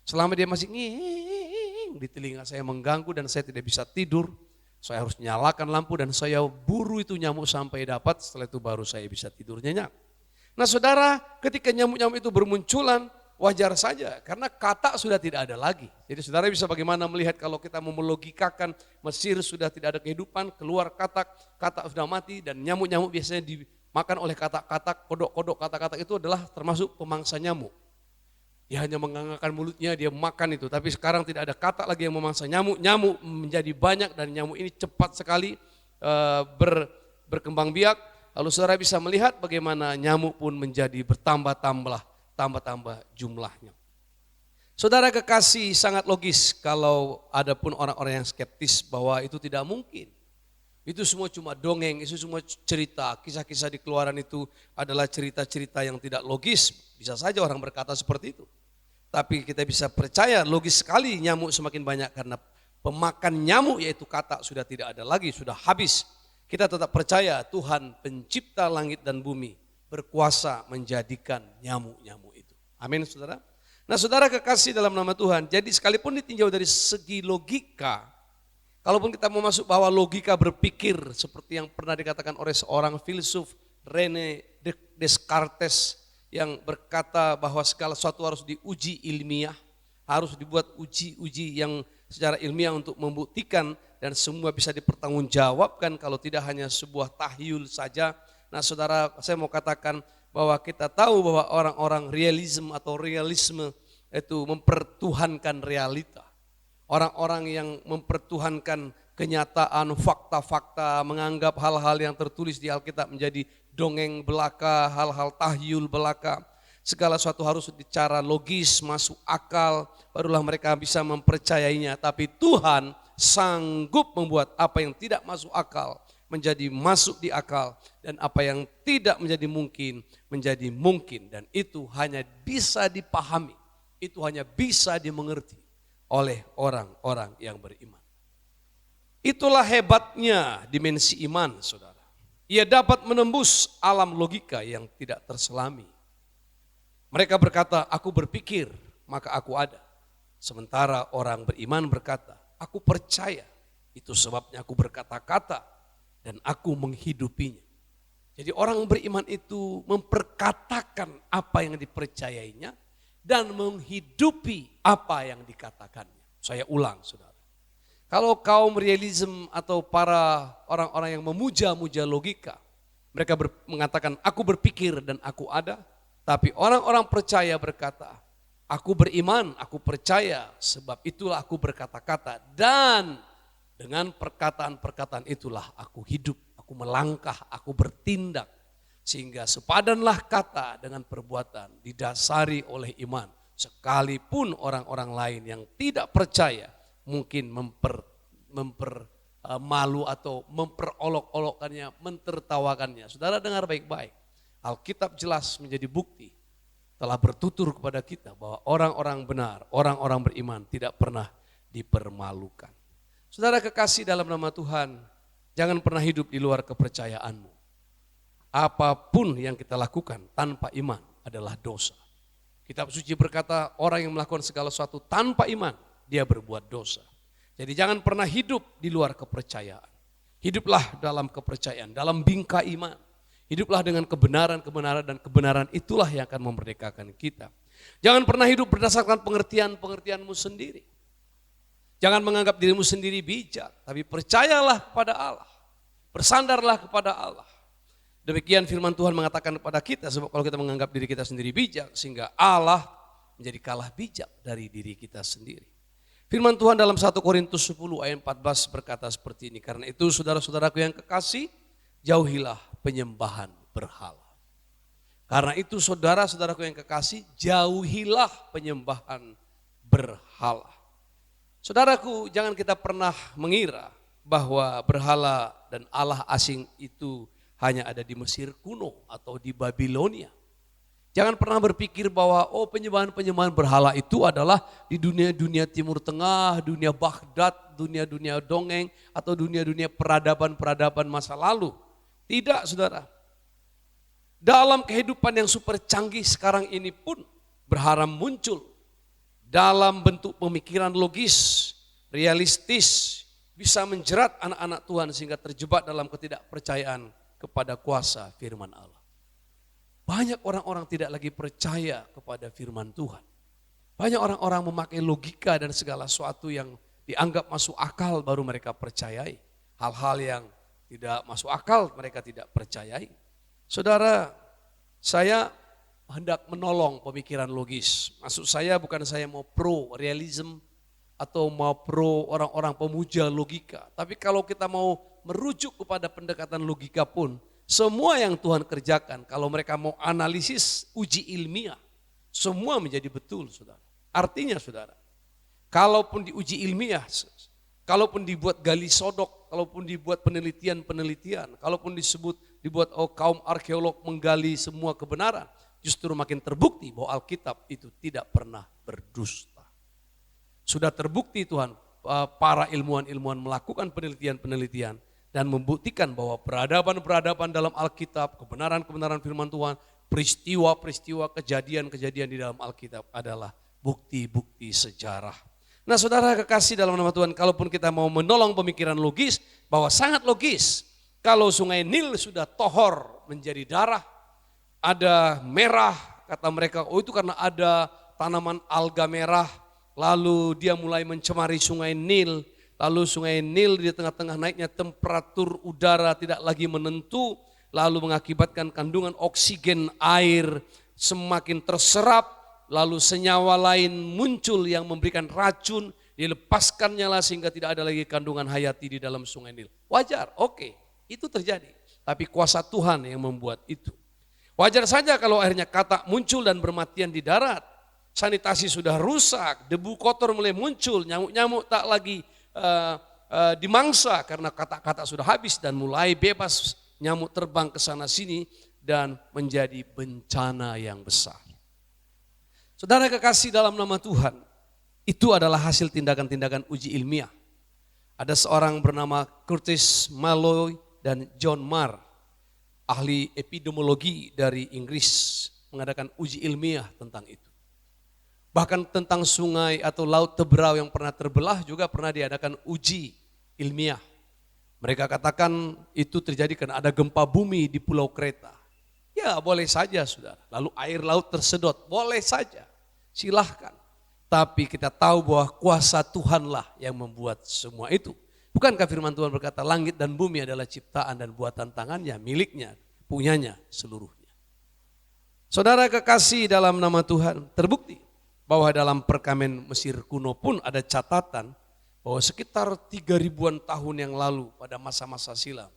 Selama dia masih nging di telinga saya mengganggu dan saya tidak bisa tidur, saya harus nyalakan lampu dan saya buru itu nyamuk sampai dapat, setelah itu baru saya bisa tidur nyenyak. Nah saudara, ketika nyamuk-nyamuk itu bermunculan, wajar saja karena kata sudah tidak ada lagi. Jadi saudara bisa bagaimana melihat kalau kita mau melogikakan Mesir sudah tidak ada kehidupan, keluar katak sudah mati dan nyamuk-nyamuk biasanya dimakan oleh katak-katak, kodok-kodok katak-katak itu adalah termasuk pemangsa nyamuk. Dia hanya mengangkat mulutnya, dia makan itu. Tapi sekarang tidak ada katak lagi yang memangsa nyamuk. Nyamuk menjadi banyak dan nyamuk ini cepat sekali berkembang biak. Lalu saudara bisa melihat bagaimana nyamuk pun menjadi bertambah-tambah jumlahnya. Saudara kekasih, sangat logis kalau ada pun orang-orang yang skeptis bahwa itu tidak mungkin. Itu semua cuma dongeng, itu semua cerita, kisah-kisah di Keluaran itu adalah cerita-cerita yang tidak logis. Bisa saja orang berkata seperti itu. Tapi kita bisa percaya logis sekali nyamuk semakin banyak karena pemakan nyamuk yaitu kata sudah tidak ada lagi, sudah habis. Kita tetap percaya Tuhan pencipta langit dan bumi berkuasa menjadikan nyamuk-nyamuk itu. Amin saudara. Nah saudara kekasih dalam nama Tuhan, jadi sekalipun ditinjau dari segi logika, kalaupun kita mau masuk bahwa logika berpikir seperti yang pernah dikatakan oleh seorang filsuf René Descartes yang berkata bahwa segala sesuatu harus diuji ilmiah, harus dibuat uji-uji yang secara ilmiah untuk membuktikan dan semua bisa dipertanggungjawabkan kalau tidak hanya sebuah tahyul saja. Nah saudara, saya mau katakan bahwa kita tahu bahwa orang-orang realisme itu mempertuhankan realita. Orang-orang yang mempertuhankan kenyataan, fakta-fakta, menganggap hal-hal yang tertulis di Alkitab menjadi dongeng belaka, hal-hal tahyul belaka. Segala sesuatu harus secara logis, masuk akal, barulah mereka bisa mempercayainya. Tapi Tuhan sanggup membuat apa yang tidak masuk akal menjadi masuk di akal, dan apa yang tidak menjadi mungkin menjadi mungkin, dan itu hanya bisa dipahami, itu hanya bisa dimengerti oleh orang-orang yang beriman. Itulah hebatnya dimensi iman, saudara. Ia dapat menembus alam logika yang tidak terselami. Mereka berkata, aku berpikir maka aku ada. Sementara orang beriman berkata, aku percaya, itu sebabnya aku berkata-kata dan aku menghidupinya. Jadi orang beriman itu memperkatakan apa yang dipercayainya dan menghidupi apa yang dikatakannya. Saya ulang saudara. Kalau kaum realism atau para orang-orang yang memuja-muja logika, mereka mengatakan aku berpikir dan aku ada. Tapi orang-orang percaya berkata, aku beriman, aku percaya, sebab itulah aku berkata-kata. Dan dengan perkataan-perkataan itulah aku hidup, aku melangkah, aku bertindak. Sehingga sepadanlah kata dengan perbuatan didasari oleh iman. Sekalipun orang-orang lain yang tidak percaya mungkin malu atau memperolok-olokkannya, mentertawakannya. Saudara dengar baik-baik. Alkitab jelas menjadi bukti telah bertutur kepada kita bahwa orang-orang benar, orang-orang beriman tidak pernah dipermalukan. Saudara kekasih dalam nama Tuhan, jangan pernah hidup di luar kepercayaanmu. Apapun yang kita lakukan tanpa iman adalah dosa. Kitab suci berkata orang yang melakukan segala sesuatu tanpa iman, dia berbuat dosa. Jadi jangan pernah hidup di luar kepercayaan. Hiduplah dalam kepercayaan, dalam bingkai iman. Hiduplah dengan kebenaran-kebenaran dan kebenaran itulah yang akan memerdekakan kita. Jangan pernah hidup berdasarkan pengertian-pengertianmu sendiri. Jangan menganggap dirimu sendiri bijak, tapi percayalah kepada Allah. Bersandarlah kepada Allah. Demikian firman Tuhan mengatakan kepada kita, sebab kalau kita menganggap diri kita sendiri bijak, sehingga Allah menjadi kalah bijak dari diri kita sendiri. Firman Tuhan dalam 1 Korintus 10 ayat 14 berkata seperti ini. Karena itu saudara-saudaraku yang kekasih, jauhilah penyembahan berhala. Karena itu saudara-saudaraku yang kekasih, jauhilah penyembahan berhala. Saudaraku, jangan kita pernah mengira bahwa berhala dan Allah asing itu hanya ada di Mesir kuno atau di Babilonia. Jangan pernah berpikir bahwa penyembahan-penyembahan berhala itu adalah di dunia-dunia Timur Tengah, dunia Baghdad, dunia-dunia dongeng, atau dunia-dunia peradaban-peradaban masa lalu. Tidak, saudara. Dalam kehidupan yang super canggih sekarang ini pun berhala muncul dalam bentuk pemikiran logis, realistis, bisa menjerat anak-anak Tuhan sehingga terjebak dalam ketidakpercayaan kepada kuasa firman Allah. Banyak orang-orang tidak lagi percaya kepada firman Tuhan. Banyak orang-orang memakai logika dan segala sesuatu yang dianggap masuk akal baru mereka percayai. Hal-hal yang tidak masuk akal mereka tidak percayai. Saudara, saya hendak menolong pemikiran logis. Maksud saya bukan saya mau pro realism atau mau pro orang-orang pemuja logika. Tapi kalau kita mau merujuk kepada pendekatan logika pun, semua yang Tuhan kerjakan, kalau mereka mau analisis uji ilmiah, semua menjadi betul, saudara. Artinya, saudara, kalaupun diuji ilmiah, kalaupun dibuat gali sodok, kalaupun dibuat penelitian-penelitian, kalaupun dibuat kaum arkeolog menggali semua kebenaran, justru makin terbukti bahwa Alkitab itu tidak pernah berdusta. Sudah terbukti Tuhan, para ilmuwan-ilmuwan melakukan penelitian-penelitian, dan membuktikan bahwa peradaban-peradaban dalam Alkitab, kebenaran-kebenaran firman Tuhan, peristiwa-peristiwa, kejadian-kejadian di dalam Alkitab adalah bukti-bukti sejarah. Nah, saudara kekasih dalam nama Tuhan, kalaupun kita mau menolong pemikiran logis, bahwa sangat logis, kalau sungai Nil sudah tohor menjadi darah, ada merah, kata mereka, itu karena ada tanaman alga merah, lalu dia mulai mencemari sungai Nil. Lalu sungai Nil di tengah-tengah naiknya temperatur udara tidak lagi menentu, lalu mengakibatkan kandungan oksigen air semakin terserap, lalu senyawa lain muncul yang memberikan racun, dilepaskannya lah sehingga tidak ada lagi kandungan hayati di dalam sungai Nil. Wajar, oke, itu terjadi. Tapi kuasa Tuhan yang membuat itu. Wajar saja kalau akhirnya katak muncul dan bermatian di darat. Sanitasi sudah rusak, debu kotor mulai muncul, nyamuk-nyamuk tak lagi dimangsa karena kata-kata sudah habis dan mulai bebas nyamuk terbang ke sana sini dan menjadi bencana yang besar. Saudara kekasih dalam nama Tuhan, itu adalah hasil tindakan-tindakan uji ilmiah. Ada seorang bernama Curtis Malloy dan John Marr, ahli epidemiologi dari Inggris, mengadakan uji ilmiah tentang itu. Bahkan tentang sungai atau laut Teberau yang pernah terbelah juga pernah diadakan uji ilmiah. Mereka katakan itu terjadi karena ada gempa bumi di Pulau Kreta. Ya boleh saja saudara, lalu air laut tersedot, boleh saja, silahkan. Tapi kita tahu bahwa kuasa Tuhanlah yang membuat semua itu. Bukankah firman Tuhan berkata langit dan bumi adalah ciptaan dan buatan tangannya, miliknya, punyanya seluruhnya. Saudara kekasih dalam nama Tuhan, terbukti bahwa dalam perkamen Mesir kuno pun ada catatan bahwa sekitar 3.000-an tahun yang lalu pada masa-masa silam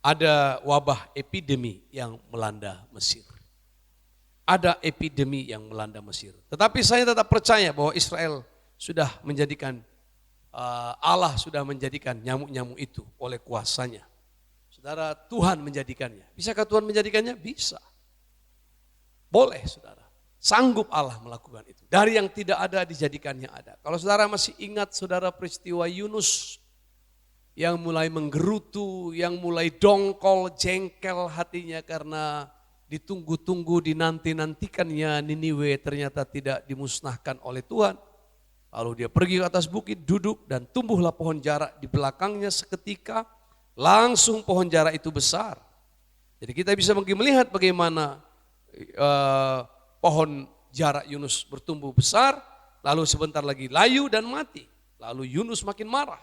ada wabah epidemi yang melanda Mesir. Ada epidemi yang melanda Mesir. Tetapi saya tetap percaya bahwa Israel sudah menjadikan, Allah sudah menjadikan nyamuk-nyamuk itu oleh kuasanya. Saudara, Tuhan menjadikannya. Bisakah Tuhan menjadikannya? Bisa. Boleh saudara. Sanggup Allah melakukan itu. Dari yang tidak ada dijadikan yang ada. Kalau saudara masih ingat saudara peristiwa Yunus yang mulai menggerutu, yang mulai dongkol, jengkel hatinya karena ditunggu-tunggu, dinanti-nantikannya Niniwe ternyata tidak dimusnahkan oleh Tuhan. Lalu dia pergi ke atas bukit, duduk, dan tumbuhlah pohon jara di belakangnya seketika. Langsung pohon jara itu besar. Jadi kita bisa melihat bagaimana pohon jara Yunus bertumbuh besar, lalu sebentar lagi layu dan mati. Lalu Yunus makin marah.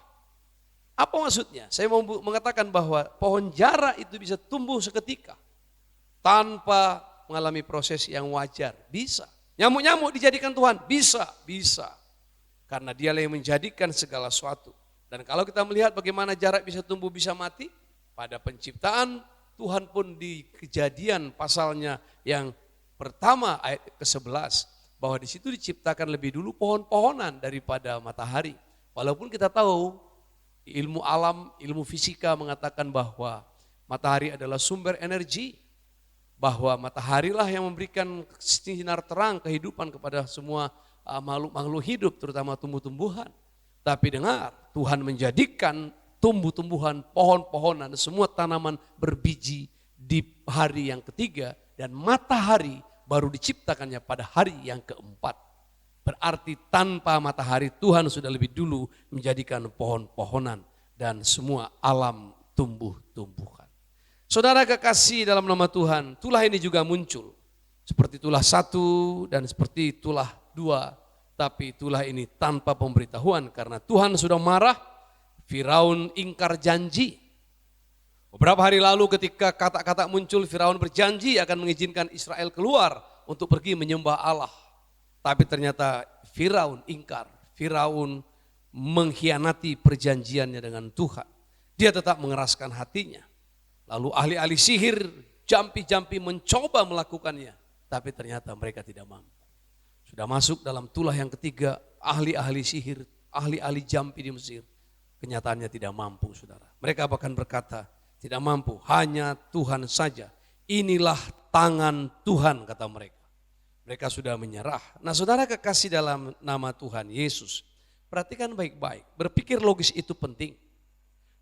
Apa maksudnya? Saya mau mengatakan bahwa pohon jara itu bisa tumbuh seketika tanpa mengalami proses yang wajar. Bisa. Nyamuk-nyamuk dijadikan Tuhan? Bisa. Karena dialah yang menjadikan segala sesuatu. Dan kalau kita melihat bagaimana jara bisa tumbuh, bisa mati, pada penciptaan Tuhan pun di Kejadian pasalnya yang pertama ayat ke-11, bahwa di situ diciptakan lebih dulu pohon-pohonan daripada matahari. Walaupun kita tahu ilmu alam, ilmu fisika mengatakan bahwa matahari adalah sumber energi, bahwa mataharilah yang memberikan sinar terang kehidupan kepada semua makhluk-makhluk hidup, terutama tumbuh-tumbuhan. Tapi dengar, Tuhan menjadikan tumbuh-tumbuhan, pohon-pohonan, semua tanaman berbiji di hari yang ketiga, dan matahari baru diciptakannya pada hari yang keempat. Berarti tanpa matahari Tuhan sudah lebih dulu menjadikan pohon-pohonan dan semua alam tumbuh-tumbuhan. Saudara kekasih dalam nama Tuhan, tulah ini juga muncul. Seperti tulah 1 dan seperti tulah 2. Tapi tulah ini tanpa pemberitahuan karena Tuhan sudah marah. Firaun ingkar janji. Beberapa hari lalu ketika kata-kata muncul, Firaun berjanji akan mengizinkan Israel keluar untuk pergi menyembah Allah. Tapi ternyata Firaun ingkar. Firaun mengkhianati perjanjiannya dengan Tuhan. Dia tetap mengeraskan hatinya. Lalu ahli-ahli sihir, jampi-jampi mencoba melakukannya. Tapi ternyata mereka tidak mampu. Sudah masuk dalam tulah yang ketiga, ahli-ahli sihir, ahli-ahli jampi di Mesir. Kenyataannya tidak mampu, saudara. Mereka bahkan berkata, tidak mampu, hanya Tuhan saja. Inilah tangan Tuhan, kata mereka. Mereka sudah menyerah. Nah, saudara kekasih dalam nama Tuhan Yesus, perhatikan baik-baik. Berpikir logis itu penting.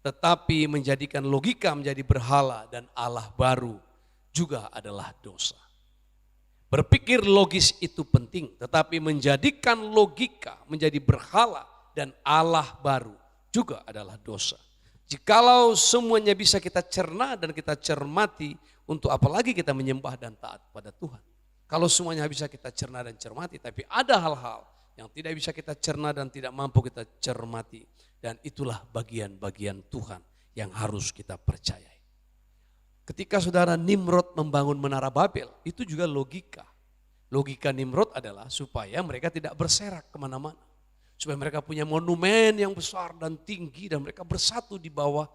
Tetapi menjadikan logika menjadi berhala dan Allah baru juga adalah dosa. Berpikir logis itu penting, tetapi menjadikan logika menjadi berhala dan Allah baru juga adalah dosa. Jikalau semuanya bisa kita cerna dan kita cermati, untuk apalagi kita menyembah dan taat pada Tuhan. Kalau semuanya bisa kita cerna dan cermati, tapi ada hal-hal yang tidak bisa kita cerna dan tidak mampu kita cermati. Dan itulah bagian-bagian Tuhan yang harus kita percayai. Ketika saudara Nimrod membangun Menara Babel, itu juga logika. Logika Nimrod adalah supaya mereka tidak berserak kemana-mana. Supaya mereka punya monumen yang besar dan tinggi dan mereka bersatu di bawah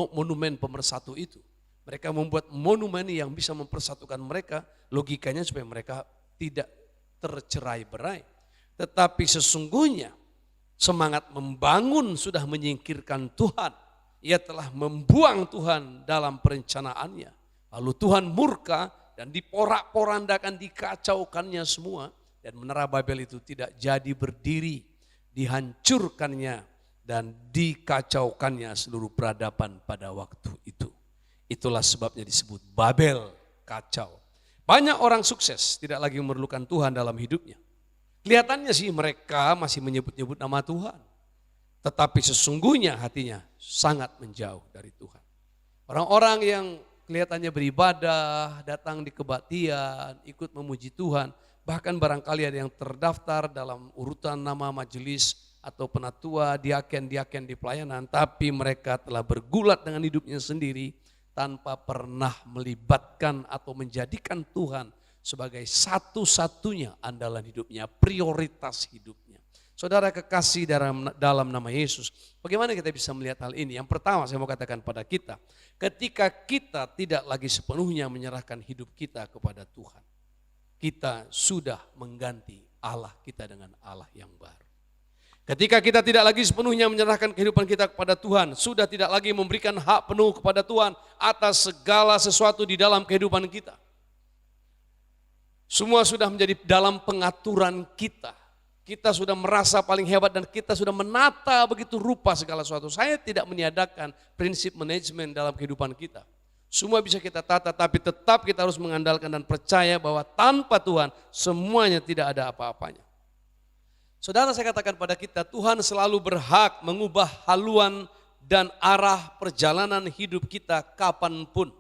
monumen pemersatu itu. Mereka membuat monumen yang bisa mempersatukan mereka, logikanya supaya mereka tidak tercerai-berai. Tetapi sesungguhnya semangat membangun sudah menyingkirkan Tuhan. Ia telah membuang Tuhan dalam perencanaannya. Lalu Tuhan murka dan diporak-porandakan, dikacaukannya semua. Dan Menara Babel itu tidak jadi berdiri, dihancurkannya dan dikacaukannya seluruh peradaban pada waktu itu. Itulah sebabnya disebut Babel, kacau. Banyak orang sukses tidak lagi memerlukan Tuhan dalam hidupnya. Kelihatannya sih mereka masih menyebut-nyebut nama Tuhan. Tetapi sesungguhnya hatinya sangat menjauh dari Tuhan. Orang-orang yang kelihatannya beribadah, datang di kebaktian, ikut memuji Tuhan. Bahkan barangkali ada yang terdaftar dalam urutan nama majelis atau penatua, diaken-diaken di pelayanan. Tapi mereka telah bergulat dengan hidupnya sendiri tanpa pernah melibatkan atau menjadikan Tuhan sebagai satu-satunya andalan hidupnya, prioritas hidupnya. Saudara kekasih dalam nama Yesus, bagaimana kita bisa melihat hal ini? Yang pertama saya mau katakan pada kita, ketika kita tidak lagi sepenuhnya menyerahkan hidup kita kepada Tuhan, kita sudah mengganti Allah kita dengan Allah yang baru. Ketika kita tidak lagi sepenuhnya menyerahkan kehidupan kita kepada Tuhan, sudah tidak lagi memberikan hak penuh kepada Tuhan atas segala sesuatu di dalam kehidupan kita. Semua sudah menjadi dalam pengaturan kita. Kita sudah merasa paling hebat dan kita sudah menata begitu rupa segala sesuatu. Saya tidak meniadakan prinsip manajemen dalam kehidupan kita. Semua bisa kita tata, tapi tetap kita harus mengandalkan dan percaya bahwa tanpa Tuhan semuanya tidak ada apa-apanya. Saudara, saya katakan pada kita, Tuhan selalu berhak mengubah haluan dan arah perjalanan hidup kita kapanpun.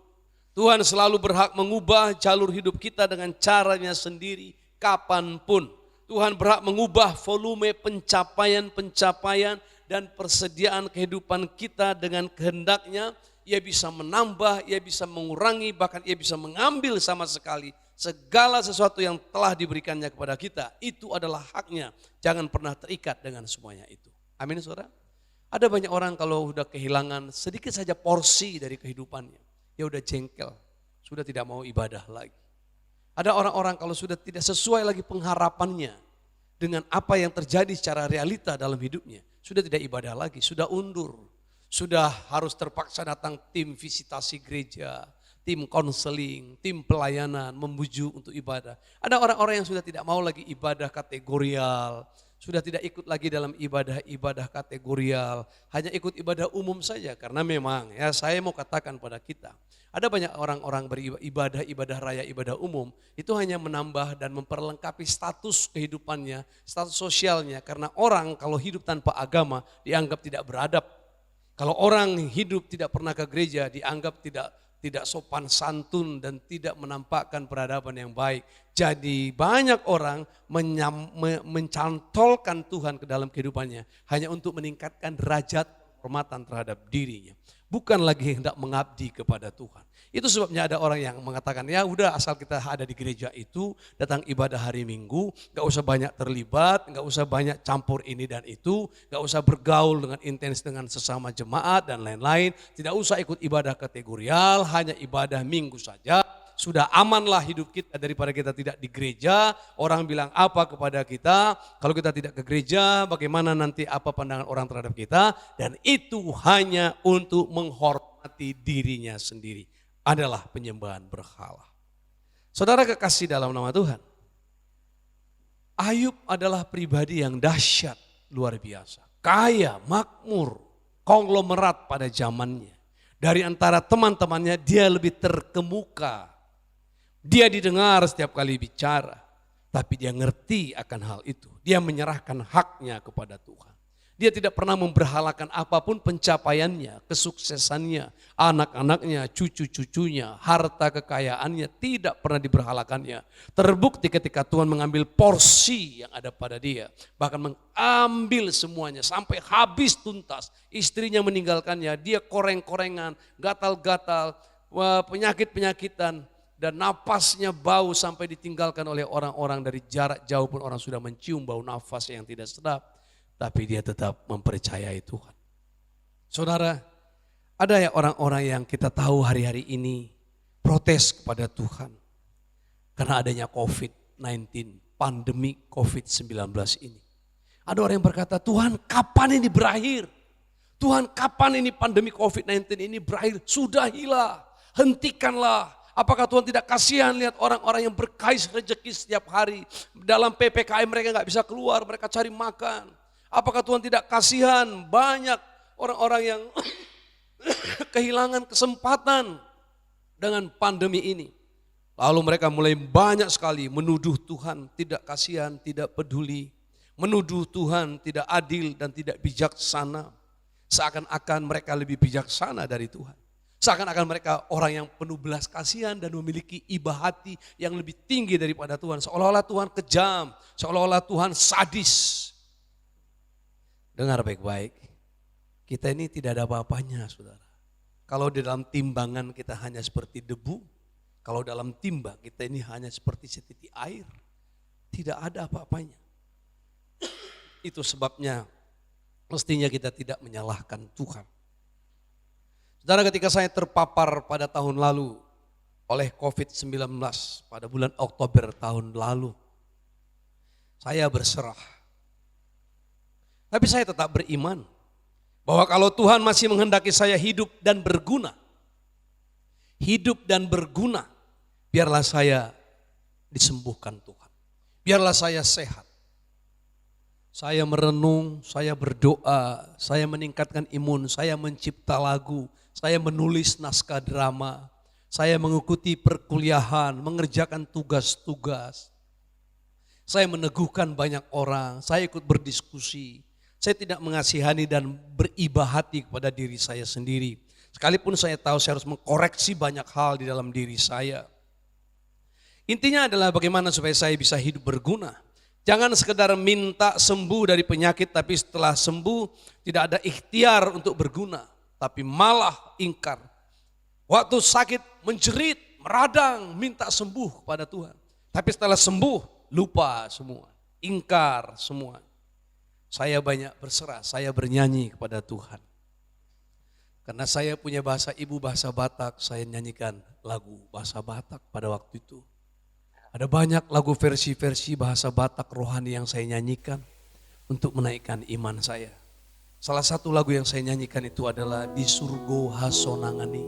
Tuhan selalu berhak mengubah jalur hidup kita dengan caranya sendiri kapanpun. Tuhan berhak mengubah volume pencapaian-pencapaian dan persediaan kehidupan kita dengan kehendaknya. Ia bisa menambah, ia bisa mengurangi, bahkan ia bisa mengambil sama sekali segala sesuatu yang telah diberikannya kepada kita. Itu adalah haknya. Jangan pernah terikat dengan semuanya itu. Amin, saudara. Ada banyak orang kalau sudah kehilangan sedikit saja porsi dari kehidupannya, ya udah jengkel, sudah tidak mau ibadah lagi. Ada orang-orang kalau sudah tidak sesuai lagi pengharapannya dengan apa yang terjadi secara realita dalam hidupnya, sudah tidak ibadah lagi, sudah undur, sudah harus terpaksa datang tim visitasi gereja, tim konseling, tim pelayanan, membujuk untuk ibadah. Ada orang-orang yang sudah tidak mau lagi ibadah kategorial, sudah tidak ikut lagi dalam ibadah-ibadah kategorial, hanya ikut ibadah umum saja. Karena memang ya saya mau katakan pada kita, ada banyak orang-orang beribadah raya, ibadah umum, itu hanya menambah dan memperlengkapi status kehidupannya, status sosialnya. Karena orang kalau hidup tanpa agama dianggap tidak beradab. Kalau orang hidup tidak pernah ke gereja dianggap tidak sopan santun dan tidak menampakkan peradaban yang baik. Jadi banyak orang mencantolkan Tuhan ke dalam kehidupannya hanya untuk meningkatkan derajat kehormatan terhadap dirinya. Bukan lagi hendak mengabdi kepada Tuhan. Itu sebabnya ada orang yang mengatakan, ya udah asal kita ada di gereja itu, datang ibadah hari Minggu, gak usah banyak terlibat, gak usah banyak campur ini dan itu, gak usah bergaul dengan intens dengan sesama jemaat dan lain-lain, tidak usah ikut ibadah kategorial, hanya ibadah Minggu saja. Sudah amanlah hidup kita daripada kita tidak di gereja. Orang bilang apa kepada kita, kalau kita tidak ke gereja bagaimana nanti apa pandangan orang terhadap kita. Dan itu hanya untuk menghormati dirinya sendiri, adalah penyembahan berhala. Saudara kekasih dalam nama Tuhan, Ayub adalah pribadi yang dahsyat, luar biasa. Kaya, makmur, konglomerat pada zamannya. Dari antara teman-temannya dia lebih terkemuka. Dia didengar setiap kali bicara, tapi dia ngerti akan hal itu. Dia menyerahkan haknya kepada Tuhan. Dia tidak pernah memberhalakan apapun pencapaiannya, kesuksesannya, anak-anaknya, cucu-cucunya, harta kekayaannya, tidak pernah diberhalakannya. Terbukti ketika Tuhan mengambil porsi yang ada pada dia, bahkan mengambil semuanya sampai habis tuntas. Istrinya meninggalkannya, dia koreng-korengan, gatal-gatal, penyakit-penyakitan, dan napasnya bau sampai ditinggalkan oleh orang-orang dari jarak jauh pun orang sudah mencium bau nafas yang tidak sedap. Tapi dia tetap mempercayai Tuhan. Saudara, ada ya orang-orang yang kita tahu hari-hari ini protes kepada Tuhan. Karena adanya COVID-19, pandemi COVID-19 ini. Ada orang yang berkata, Tuhan kapan ini berakhir? Tuhan kapan ini pandemi COVID-19 ini berakhir? Sudahilah, hentikanlah. Apakah Tuhan tidak kasihan lihat orang-orang yang berkais rezeki setiap hari. Dalam PPKM mereka gak bisa keluar, mereka cari makan. Apakah Tuhan tidak kasihan banyak orang-orang yang kehilangan kesempatan dengan pandemi ini. Lalu mereka mulai banyak sekali menuduh Tuhan tidak kasihan, tidak peduli. Menuduh Tuhan tidak adil dan tidak bijaksana. Seakan-akan mereka lebih bijaksana dari Tuhan. Seakan-akan mereka orang yang penuh belas kasihan dan memiliki iba hati yang lebih tinggi daripada Tuhan. Seolah-olah Tuhan kejam, seolah-olah Tuhan sadis. Dengar baik-baik, kita ini tidak ada apa-apanya saudara. Kalau di dalam timbangan kita hanya seperti debu, kalau dalam timba kita ini hanya seperti setitik air. Tidak ada apa-apanya. Itu sebabnya mestinya kita tidak menyalahkan Tuhan. Saudara, ketika saya terpapar pada tahun lalu oleh COVID-19 pada bulan Oktober tahun lalu, saya berserah. Tapi saya tetap beriman bahwa kalau Tuhan masih menghendaki saya hidup dan berguna, biarlah saya disembuhkan Tuhan. Biarlah saya sehat. Saya merenung, saya berdoa, saya meningkatkan imun, saya mencipta lagu, saya menulis naskah drama, saya mengikuti perkuliahan, mengerjakan tugas-tugas. Saya meneguhkan banyak orang, saya ikut berdiskusi. Saya tidak mengasihani dan beribah hati kepada diri saya sendiri. Sekalipun saya tahu saya harus mengkoreksi banyak hal di dalam diri saya. Intinya adalah bagaimana supaya saya bisa hidup berguna. Jangan sekedar minta sembuh dari penyakit, tapi setelah sembuh tidak ada ikhtiar untuk berguna. Tapi malah ingkar. Waktu sakit menjerit, meradang, minta sembuh kepada Tuhan. Tapi setelah sembuh, lupa semua. Ingkar semua. Saya banyak berserah, saya bernyanyi kepada Tuhan. Karena saya punya bahasa ibu, bahasa Batak, saya nyanyikan lagu bahasa Batak pada waktu itu. Ada banyak lagu versi-versi bahasa Batak rohani yang saya nyanyikan untuk menaikkan iman saya. Salah satu lagu yang saya nyanyikan itu adalah Di Surgo Hasonangani.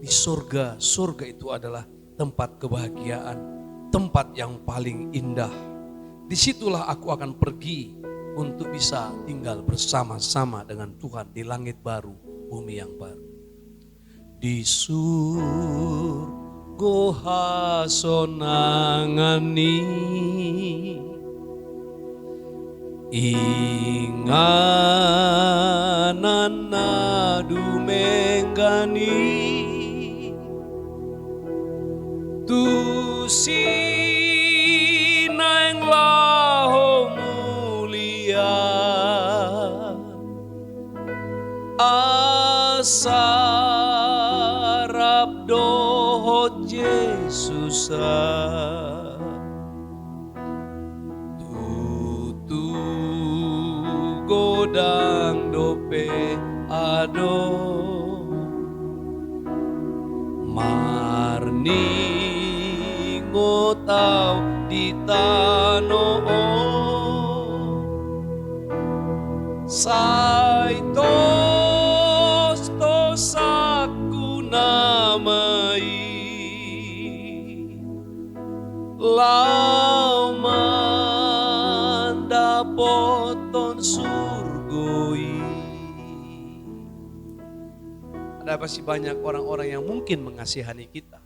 Di surga, surga itu adalah tempat kebahagiaan, tempat yang paling indah. Disitulah aku akan pergi untuk bisa tinggal bersama-sama dengan Tuhan di langit baru, bumi yang baru. Di surgo hasonangani, inganan dumenggani, tu sinang laho mulia, asarap dohot Yesusa, tutu godang dope ado, marni ngotau di tanoo, saitos tosaku namai, lauman dapoton surgoi. Ada masih banyak orang-orang yang mungkin mengasihani kita.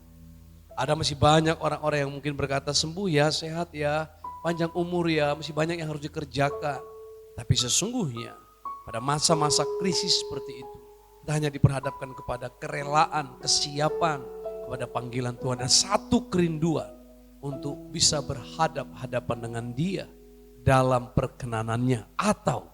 Ada masih banyak orang-orang yang mungkin berkata sembuh ya, sehat ya, panjang umur ya, masih banyak yang harus dikerjakan. Tapi sesungguhnya pada masa-masa krisis seperti itu, kita hanya diperhadapkan kepada kerelaan, kesiapan kepada panggilan Tuhan. Dan satu kerinduan untuk bisa berhadap-hadapan dengan Dia dalam perkenanannya. Atau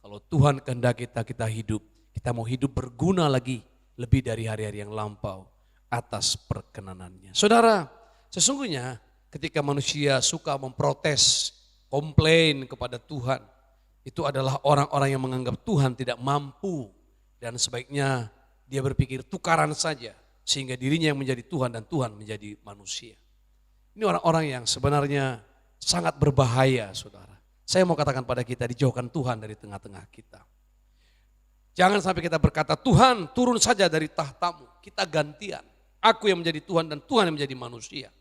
kalau Tuhan kehendaki kita hidup, kita mau hidup berguna lagi lebih dari hari-hari yang lampau atas perkenanannya. Saudara, sesungguhnya ketika manusia suka memprotes, komplain kepada Tuhan, itu adalah orang-orang yang menganggap Tuhan tidak mampu dan sebaiknya dia berpikir tukaran saja sehingga dirinya yang menjadi Tuhan dan Tuhan menjadi manusia. Ini orang-orang yang sebenarnya sangat berbahaya, saudara. Saya mau katakan pada kita, dijauhkan Tuhan dari tengah-tengah kita. Jangan sampai kita berkata, Tuhan turun saja dari tahtamu, kita gantian. Aku yang menjadi Tuhan dan Tuhan yang menjadi manusia.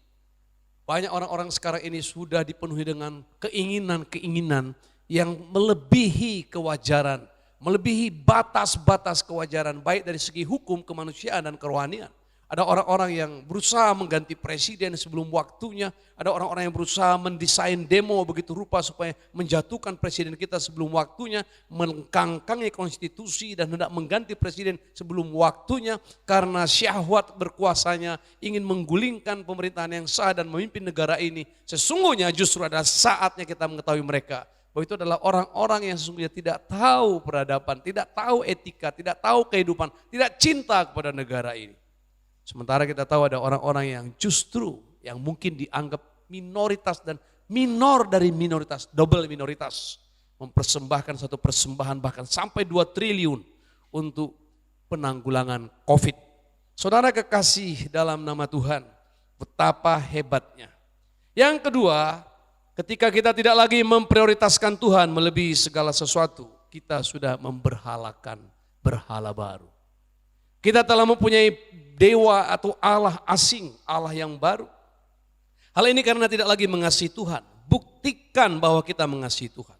Banyak orang-orang sekarang ini sudah dipenuhi dengan keinginan-keinginan yang melebihi kewajaran, melebihi batas-batas kewajaran, baik dari segi hukum, kemanusiaan, dan kerohanian. Ada orang-orang yang berusaha mengganti presiden sebelum waktunya, ada orang-orang yang berusaha mendesain demo begitu rupa supaya menjatuhkan presiden kita sebelum waktunya, mengkangkangi konstitusi dan hendak mengganti presiden sebelum waktunya karena syahwat berkuasanya ingin menggulingkan pemerintahan yang sah dan memimpin negara ini. Sesungguhnya justru adalah saatnya kita mengetahui mereka bahwa itu adalah orang-orang yang sesungguhnya tidak tahu peradaban, tidak tahu etika, tidak tahu kehidupan, tidak cinta kepada negara ini. Sementara kita tahu ada orang-orang yang justru yang mungkin dianggap minoritas dan minor dari minoritas, double minoritas. Mempersembahkan satu persembahan bahkan sampai 2 triliun untuk penanggulangan COVID. Saudara kekasih dalam nama Tuhan, betapa hebatnya. Yang kedua, ketika kita tidak lagi memprioritaskan Tuhan melebihi segala sesuatu, kita sudah memberhalakan berhala baru. Kita telah mempunyai dewa atau Allah asing, Allah yang baru. Hal ini karena tidak lagi mengasihi Tuhan. Buktikan bahwa kita mengasihi Tuhan.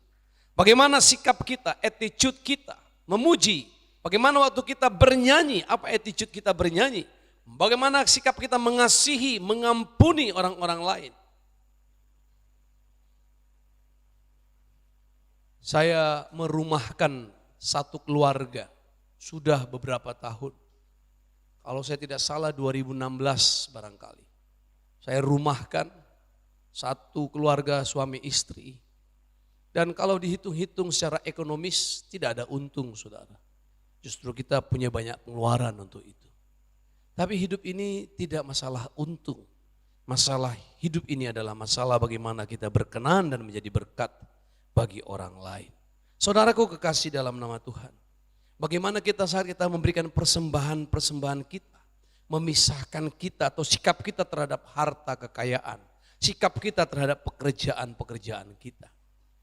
Bagaimana sikap kita, attitude kita, memuji. Bagaimana waktu kita bernyanyi, apa attitude kita bernyanyi. Bagaimana sikap kita mengasihi, mengampuni orang-orang lain. Saya merumahkan satu keluarga sudah beberapa tahun. Kalau saya tidak salah 2016 barangkali. Saya rumahkan satu keluarga suami istri. Dan kalau dihitung-hitung secara ekonomis tidak ada untung, saudara. Justru kita punya banyak pengeluaran untuk itu. Tapi hidup ini tidak masalah untung. Masalah hidup ini adalah masalah bagaimana kita berkenan dan menjadi berkat bagi orang lain. Saudaraku kekasih dalam nama Tuhan. Bagaimana kita saat kita memberikan persembahan-persembahan kita. Memisahkan kita atau sikap kita terhadap harta kekayaan. Sikap kita terhadap pekerjaan-pekerjaan kita.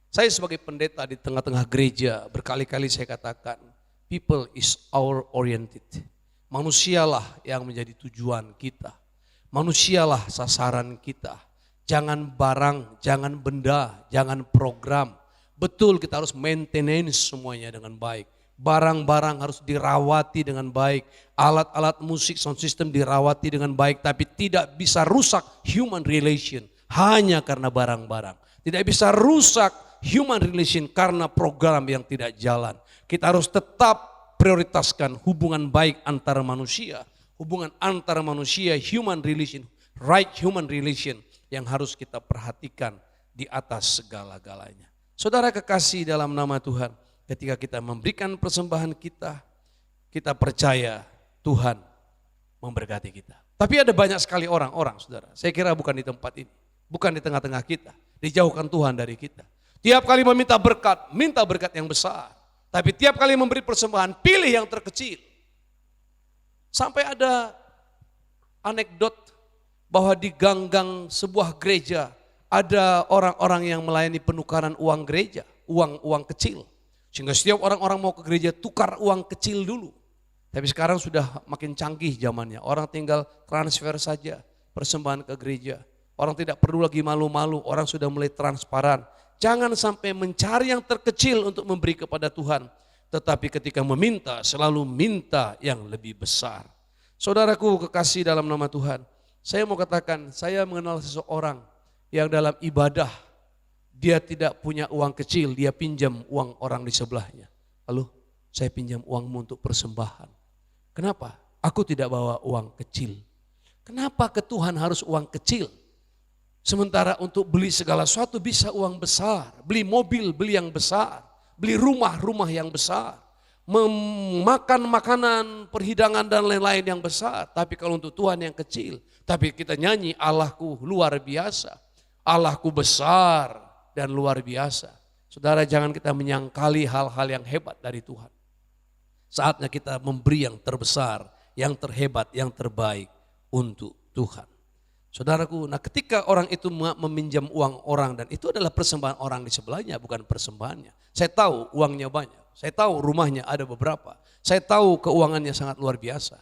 Saya sebagai pendeta di tengah-tengah gereja berkali-kali saya katakan. People is our oriented. Manusialah yang menjadi tujuan kita. Manusialah sasaran kita. Jangan barang, jangan benda, jangan program. Betul kita harus maintenance semuanya dengan baik. Barang-barang harus dirawati dengan baik. Alat-alat musik, sound system dirawati dengan baik. Tapi tidak bisa rusak human relation hanya karena barang-barang. Tidak bisa rusak human relation karena program yang tidak jalan. Kita harus tetap prioritaskan hubungan baik antara manusia. Hubungan antara manusia, human relation, right human relation yang harus kita perhatikan di atas segala-galanya. Saudara kekasih dalam nama Tuhan, ketika kita memberikan persembahan kita, kita percaya Tuhan memberkati kita. Tapi ada banyak sekali orang-orang, saudara. Saya kira bukan di tempat ini, bukan di tengah-tengah kita, dijauhkan Tuhan dari kita. Tiap kali meminta berkat yang besar. Tapi tiap kali memberi persembahan, pilih yang terkecil. Sampai ada anekdot bahwa di ganggang sebuah gereja ada orang-orang yang melayani penukaran uang gereja, uang kecil. Sehingga setiap orang-orang mau ke gereja tukar uang kecil dulu. Tapi sekarang sudah makin canggih zamannya, orang tinggal transfer saja persembahan ke gereja. Orang tidak perlu lagi malu-malu, orang sudah mulai transparan. Jangan sampai mencari yang terkecil untuk memberi kepada Tuhan. Tetapi ketika meminta, selalu minta yang lebih besar. Saudaraku kekasih dalam nama Tuhan, saya mau katakan, saya mengenal seseorang yang dalam ibadah, dia tidak punya uang kecil, dia pinjam uang orang di sebelahnya. Lalu, saya pinjam uangmu untuk persembahan. Kenapa? Aku tidak bawa uang kecil. Kenapa ke Tuhan harus uang kecil? Sementara untuk beli segala sesuatu bisa uang besar, beli mobil, beli yang besar. Beli rumah yang besar, memakan makanan, perhidangan dan lain-lain yang besar. Tapi kalau untuk Tuhan yang kecil, tapi kita nyanyi Allahku luar biasa, Allahku besar dan luar biasa. Saudara jangan kita menyangkali hal-hal yang hebat dari Tuhan. Saatnya kita memberi yang terbesar, yang terhebat, yang terbaik untuk Tuhan. Saudaraku, nah ketika orang itu meminjam uang orang dan itu adalah persembahan orang di sebelahnya, bukan persembahannya. Saya tahu uangnya banyak, saya tahu rumahnya ada beberapa, saya tahu keuangannya sangat luar biasa.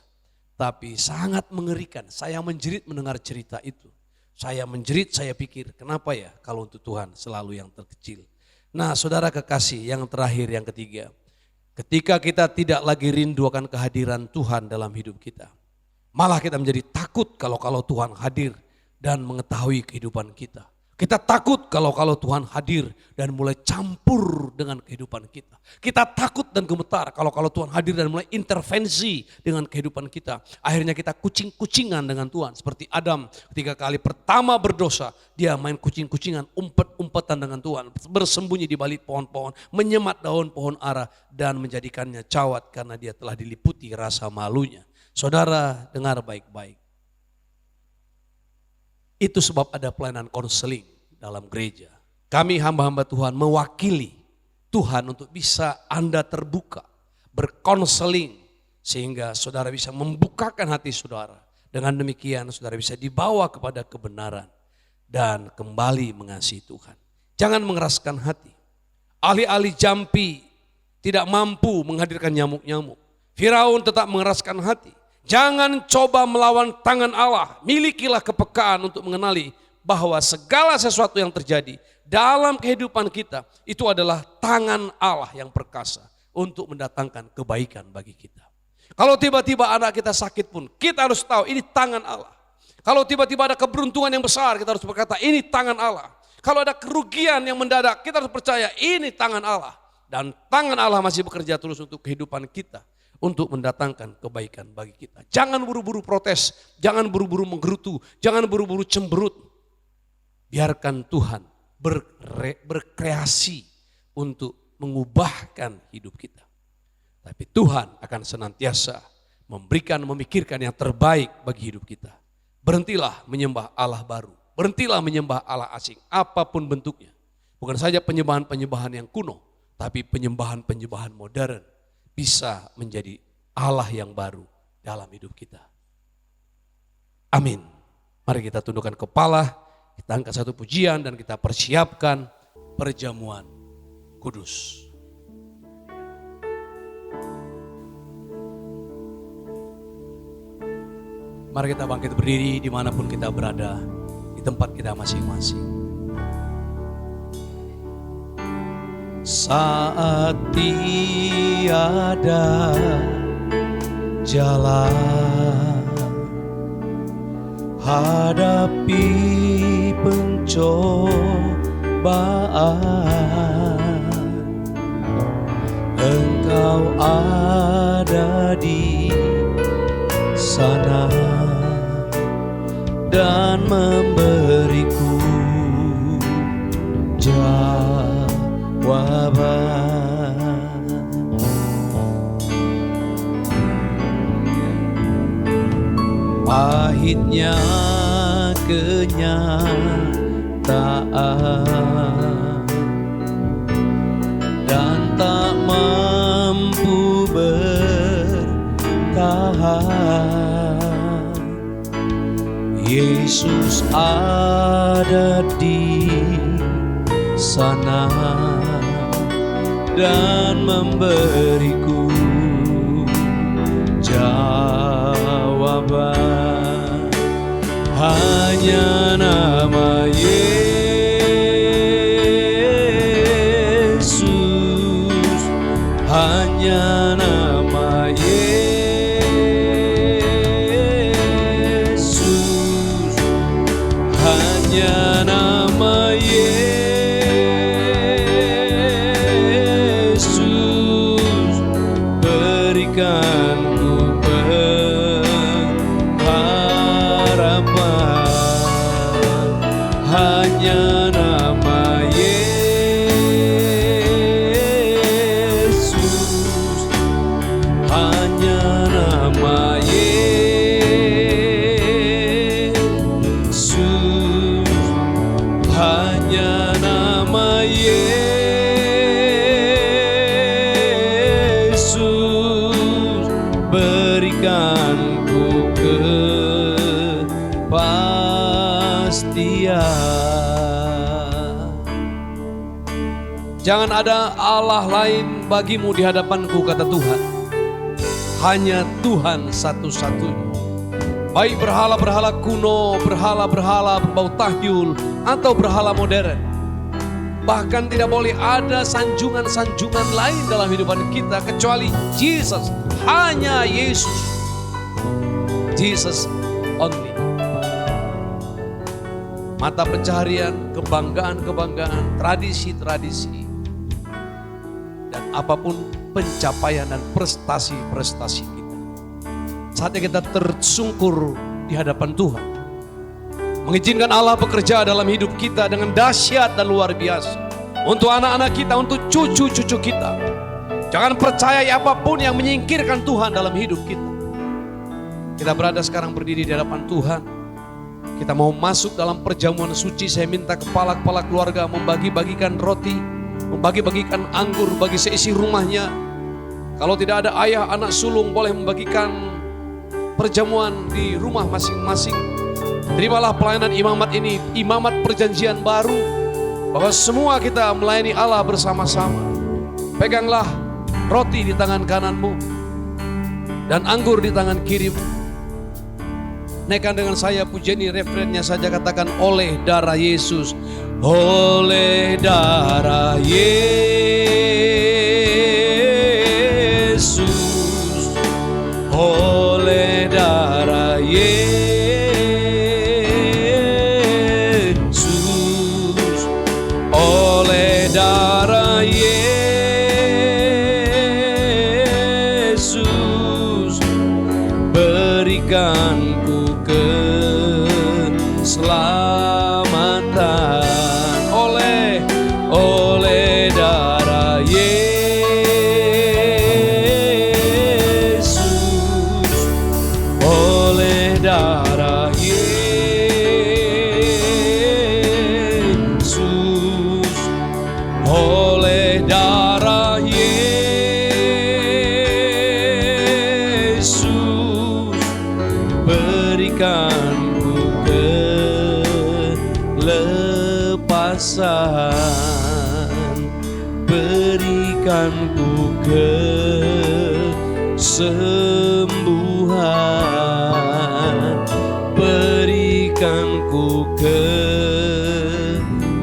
Tapi sangat mengerikan, saya menjerit mendengar cerita itu. Saya menjerit, saya pikir kenapa ya kalau untuk Tuhan selalu yang terkecil. Nah saudara kekasih yang terakhir yang ketiga, ketika kita tidak lagi rindu akan kehadiran Tuhan dalam hidup kita. Malah kita menjadi takut kalau Tuhan hadir dan mengetahui kehidupan kita. Kita takut kalau Tuhan hadir dan mulai campur dengan kehidupan kita. Kita takut dan gemetar kalau Tuhan hadir dan mulai intervensi dengan kehidupan kita. Akhirnya kita kucing-kucingan dengan Tuhan. Seperti Adam ketika kali pertama berdosa, dia main kucing-kucingan, umpet-umpetan dengan Tuhan. Bersembunyi di balik pohon-pohon, menyemat daun pohon ara dan menjadikannya cawat karena dia telah diliputi rasa malunya. Saudara dengar baik-baik. Itu sebab ada pelayanan konseling dalam gereja. Kami hamba-hamba Tuhan mewakili Tuhan untuk bisa Anda terbuka, berkonseling sehingga saudara bisa membukakan hati saudara. Dengan demikian saudara bisa dibawa kepada kebenaran dan kembali mengasihi Tuhan. Jangan mengeraskan hati. Ahli-ahli Jampi tidak mampu menghadirkan nyamuk-nyamuk. Firaun tetap mengeraskan hati. Jangan coba melawan tangan Allah, milikilah kepekaan untuk mengenali bahwa segala sesuatu yang terjadi dalam kehidupan kita itu adalah tangan Allah yang perkasa untuk mendatangkan kebaikan bagi kita. Kalau tiba-tiba anak kita sakit pun kita harus tahu ini tangan Allah. Kalau tiba-tiba ada keberuntungan yang besar kita harus berkata ini tangan Allah. Kalau ada kerugian yang mendadak, kita harus percaya ini tangan Allah. Dan tangan Allah masih bekerja terus untuk kehidupan kita. Untuk mendatangkan kebaikan bagi kita. Jangan buru-buru protes, jangan buru-buru menggerutu, jangan buru-buru cemberut. Biarkan Tuhan berkreasi untuk mengubahkan hidup kita. Tapi Tuhan akan senantiasa memberikan, memikirkan yang terbaik bagi hidup kita. Berhentilah menyembah Allah baru. Berhentilah menyembah Allah asing, apapun bentuknya. Bukan saja penyembahan-penyembahan yang kuno, tapi penyembahan-penyembahan modern bisa menjadi Allah yang baru dalam hidup kita. Amin. Mari kita tundukkan kepala, kita angkat satu pujian dan kita persiapkan perjamuan kudus. Mari kita bangkit berdiri dimanapun kita berada, di tempat kita masing-masing. Saat tiada jalan, hadapi pencobaan, Engkau ada di sana dan memberiku jawaban. Pahitnya kenyataan dan tak mampu bertahan, Yesus ada di sana dan memberiku jawaban. Hanya nama Yesus, hanya nama Yesus, hanya nama Yesus, berikan ku pengharapan. Hanya nama Yesus, hanya nama Yesus, hanya nama Yesus, berikan ku kepastian. Jangan ada Allah lain bagimu di hadapanku, kata Tuhan. Hanya Tuhan satu-satunya. Baik berhala-berhala kuno, berhala-berhala berbau tahyul, atau berhala modern. Bahkan tidak boleh ada sanjungan-sanjungan lain dalam kehidupan kita kecuali Jesus. Hanya Yesus. Jesus only. Mata pencaharian, kebanggaan-kebanggaan, tradisi-tradisi, dan apapun pencapaian dan prestasi-prestasi kita. Saatnya kita tersungkur di hadapan Tuhan. Mengizinkan Allah bekerja dalam hidup kita dengan dahsyat dan luar biasa. Untuk anak-anak kita, untuk cucu-cucu kita. Jangan percaya apapun yang menyingkirkan Tuhan dalam hidup kita. Kita berada sekarang berdiri di hadapan Tuhan. Kita mau masuk dalam perjamuan suci. Saya minta kepala-kepala keluarga membagi-bagikan roti, membagi-bagikan anggur bagi seisi rumahnya. Kalau tidak ada ayah, anak sulung boleh membagikan perjamuan di rumah masing-masing. Terimalah pelayanan imamat ini, imamat perjanjian baru, bahwa semua kita melayani Allah bersama-sama. Peganglah roti di tangan kananmu dan anggur di tangan kirimu. Naikkan dengan saya pujian ini, referennya saja, katakan oleh darah Yesus. Oleh darah Yesus, oleh darah Yesus, berikanku keselamatan oleh darah Yesus, oleh darah Yesus, oleh darah Yesus, berikanku kelepasan, berikanku kesembuhan, berikanku kemenangan.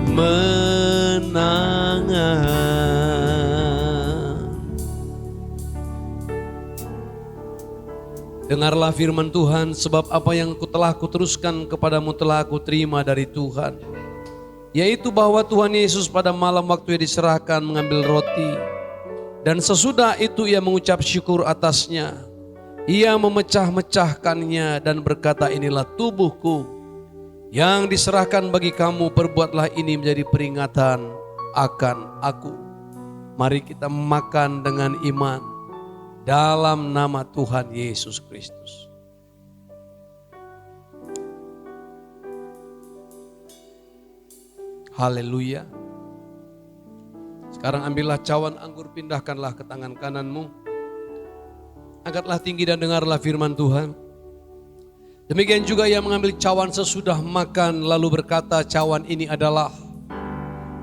Dengarlah firman Tuhan, sebab apa yang telah kuteruskan kepadamu telah aku terima dari Tuhan, yaitu bahwa Tuhan Yesus pada malam waktu ia diserahkan mengambil roti, dan sesudah itu ia mengucap syukur atasnya. Ia memecah-mecahkannya dan berkata, inilah tubuhku yang diserahkan bagi kamu, perbuatlah ini menjadi peringatan akan aku. Mari kita makan dengan iman dalam nama Tuhan Yesus Kristus. Haleluya. Sekarang ambillah cawan anggur, pindahkanlah ke tangan kananmu. Angkatlah tinggi dan dengarlah firman Tuhan. Demikian juga ia mengambil cawan sesudah makan, lalu berkata, cawan ini adalah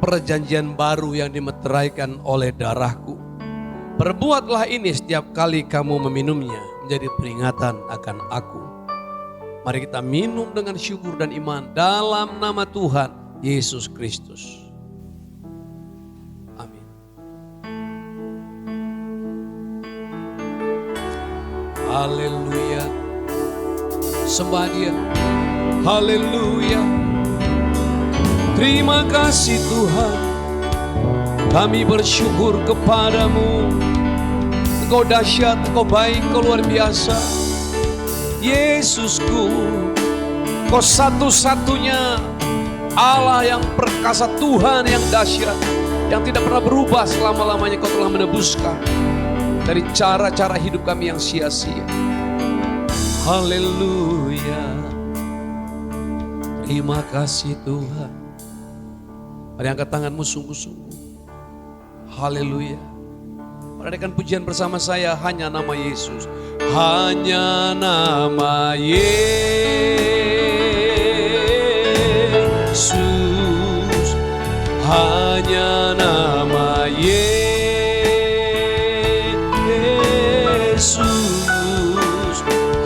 perjanjian baru yang dimeteraikan oleh darahku. Perbuatlah ini setiap kali kamu meminumnya menjadi peringatan akan aku. Mari kita minum dengan syukur dan iman dalam nama Tuhan Yesus Kristus. Amin. Haleluya. Sembah Dia. Haleluya. Terima kasih Tuhan. Kami bersyukur kepadamu. Engkau dahsyat, Engkau baik, Engkau luar biasa. Yesusku, Kau satu-satunya Allah yang perkasa, Tuhan yang dahsyat, yang tidak pernah berubah selama-lamanya. Kau telah menebuskan dari cara-cara hidup kami yang sia-sia. Haleluya. Terima kasih Tuhan. Mari angkat tanganmu sungguh-sungguh. Haleluya. Perhatikan pujian bersama saya, hanya nama Yesus. Hanya nama Yesus, hanya nama Yesus,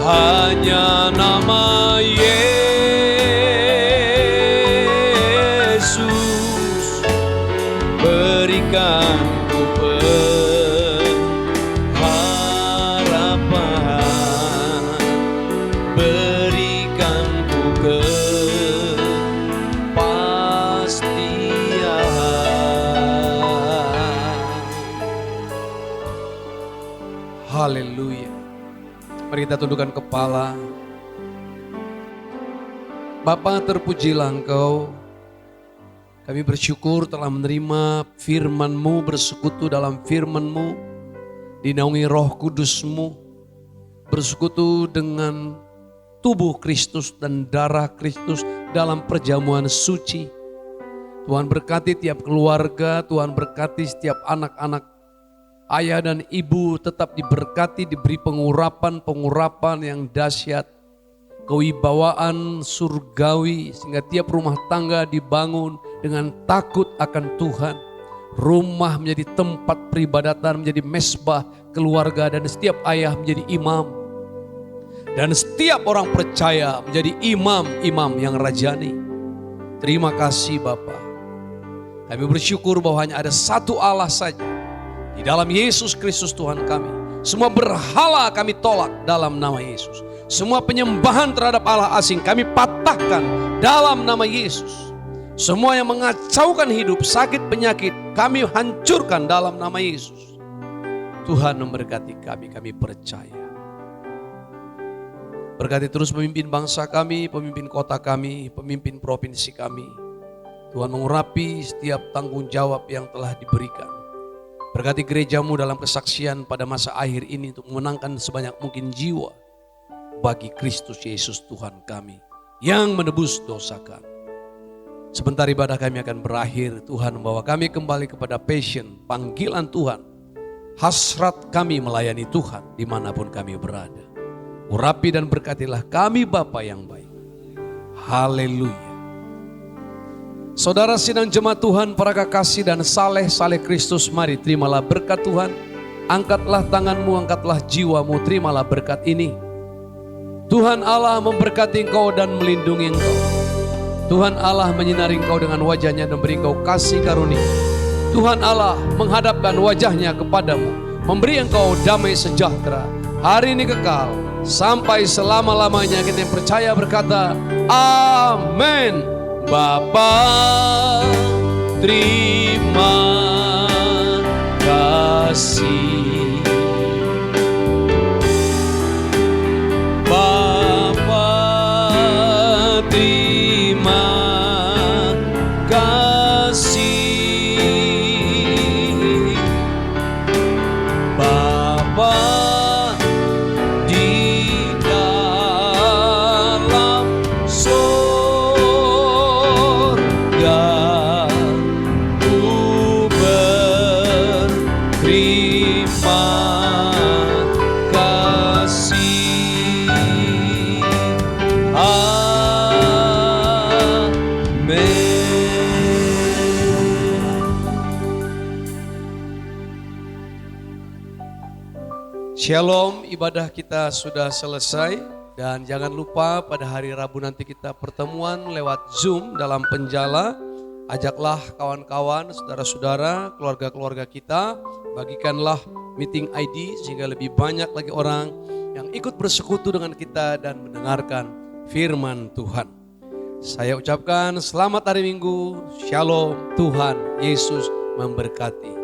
hanya nama Yesus, berikan haleluya. Mari kita tundukkan kepala. Bapa, terpujilah Engkau. Kami bersyukur telah menerima firman-Mu, bersekutu dalam firman-Mu, dinaungi Roh Kudus-Mu, bersekutu dengan tubuh Kristus dan darah Kristus dalam perjamuan suci. Tuhan berkati tiap keluarga, Tuhan berkati setiap anak-anak. Ayah dan ibu tetap diberkati, diberi pengurapan yang dahsyat, kewibawaan surgawi, sehingga tiap rumah tangga dibangun dengan takut akan Tuhan. Rumah menjadi tempat peribadatan, menjadi mesbah keluarga, dan setiap ayah menjadi imam. Dan setiap orang percaya menjadi imam-imam yang rajani. Terima kasih Bapa. Kami bersyukur bahwa hanya ada satu Allah saja. Di dalam Yesus Kristus Tuhan kami. Semua berhala kami tolak dalam nama Yesus. Semua penyembahan terhadap Allah asing kami patahkan dalam nama Yesus. Semua yang mengacaukan hidup, sakit, penyakit kami hancurkan dalam nama Yesus. Tuhan memberkati kami, kami percaya. Berkati terus pemimpin bangsa kami, pemimpin kota kami, pemimpin provinsi kami. Tuhan mengurapi setiap tanggung jawab yang telah diberikan. Berkati gerejamu dalam kesaksian pada masa akhir ini untuk memenangkan sebanyak mungkin jiwa bagi Kristus Yesus Tuhan kami yang menebus dosa kami. Sebentar ibadah kami akan berakhir, Tuhan membawa kami kembali kepada passion, panggilan Tuhan. Hasrat kami melayani Tuhan dimanapun kami berada. Urapi dan berkatilah kami Bapa yang baik. Haleluya. Saudara sidang jemaat Tuhan, para kekasih dan saleh Kristus, mari terimalah berkat Tuhan. Angkatlah tanganmu, angkatlah jiwamu, terimalah berkat ini. Tuhan Allah memberkati engkau dan melindungi engkau. Tuhan Allah menyinari engkau dengan wajahnya dan beri engkau kasih karunia. Tuhan Allah menghadapkan wajahnya kepadamu, memberi engkau damai sejahtera, hari ini kekal, sampai selama-lamanya. Kita yang percaya berkata, amin. Bapa, terima kasih. Bapa, terima kasih. Bapa di dalam surga, ku berterima kasih. Shalom, ibadah kita sudah selesai dan jangan lupa pada hari Rabu nanti kita pertemuan lewat Zoom dalam Penjala. Ajaklah kawan-kawan, saudara-saudara, keluarga-keluarga kita, bagikanlah meeting ID sehingga lebih banyak lagi orang yang ikut bersekutu dengan kita dan mendengarkan firman Tuhan. Saya ucapkan selamat hari Minggu, Shalom, Tuhan Yesus memberkati.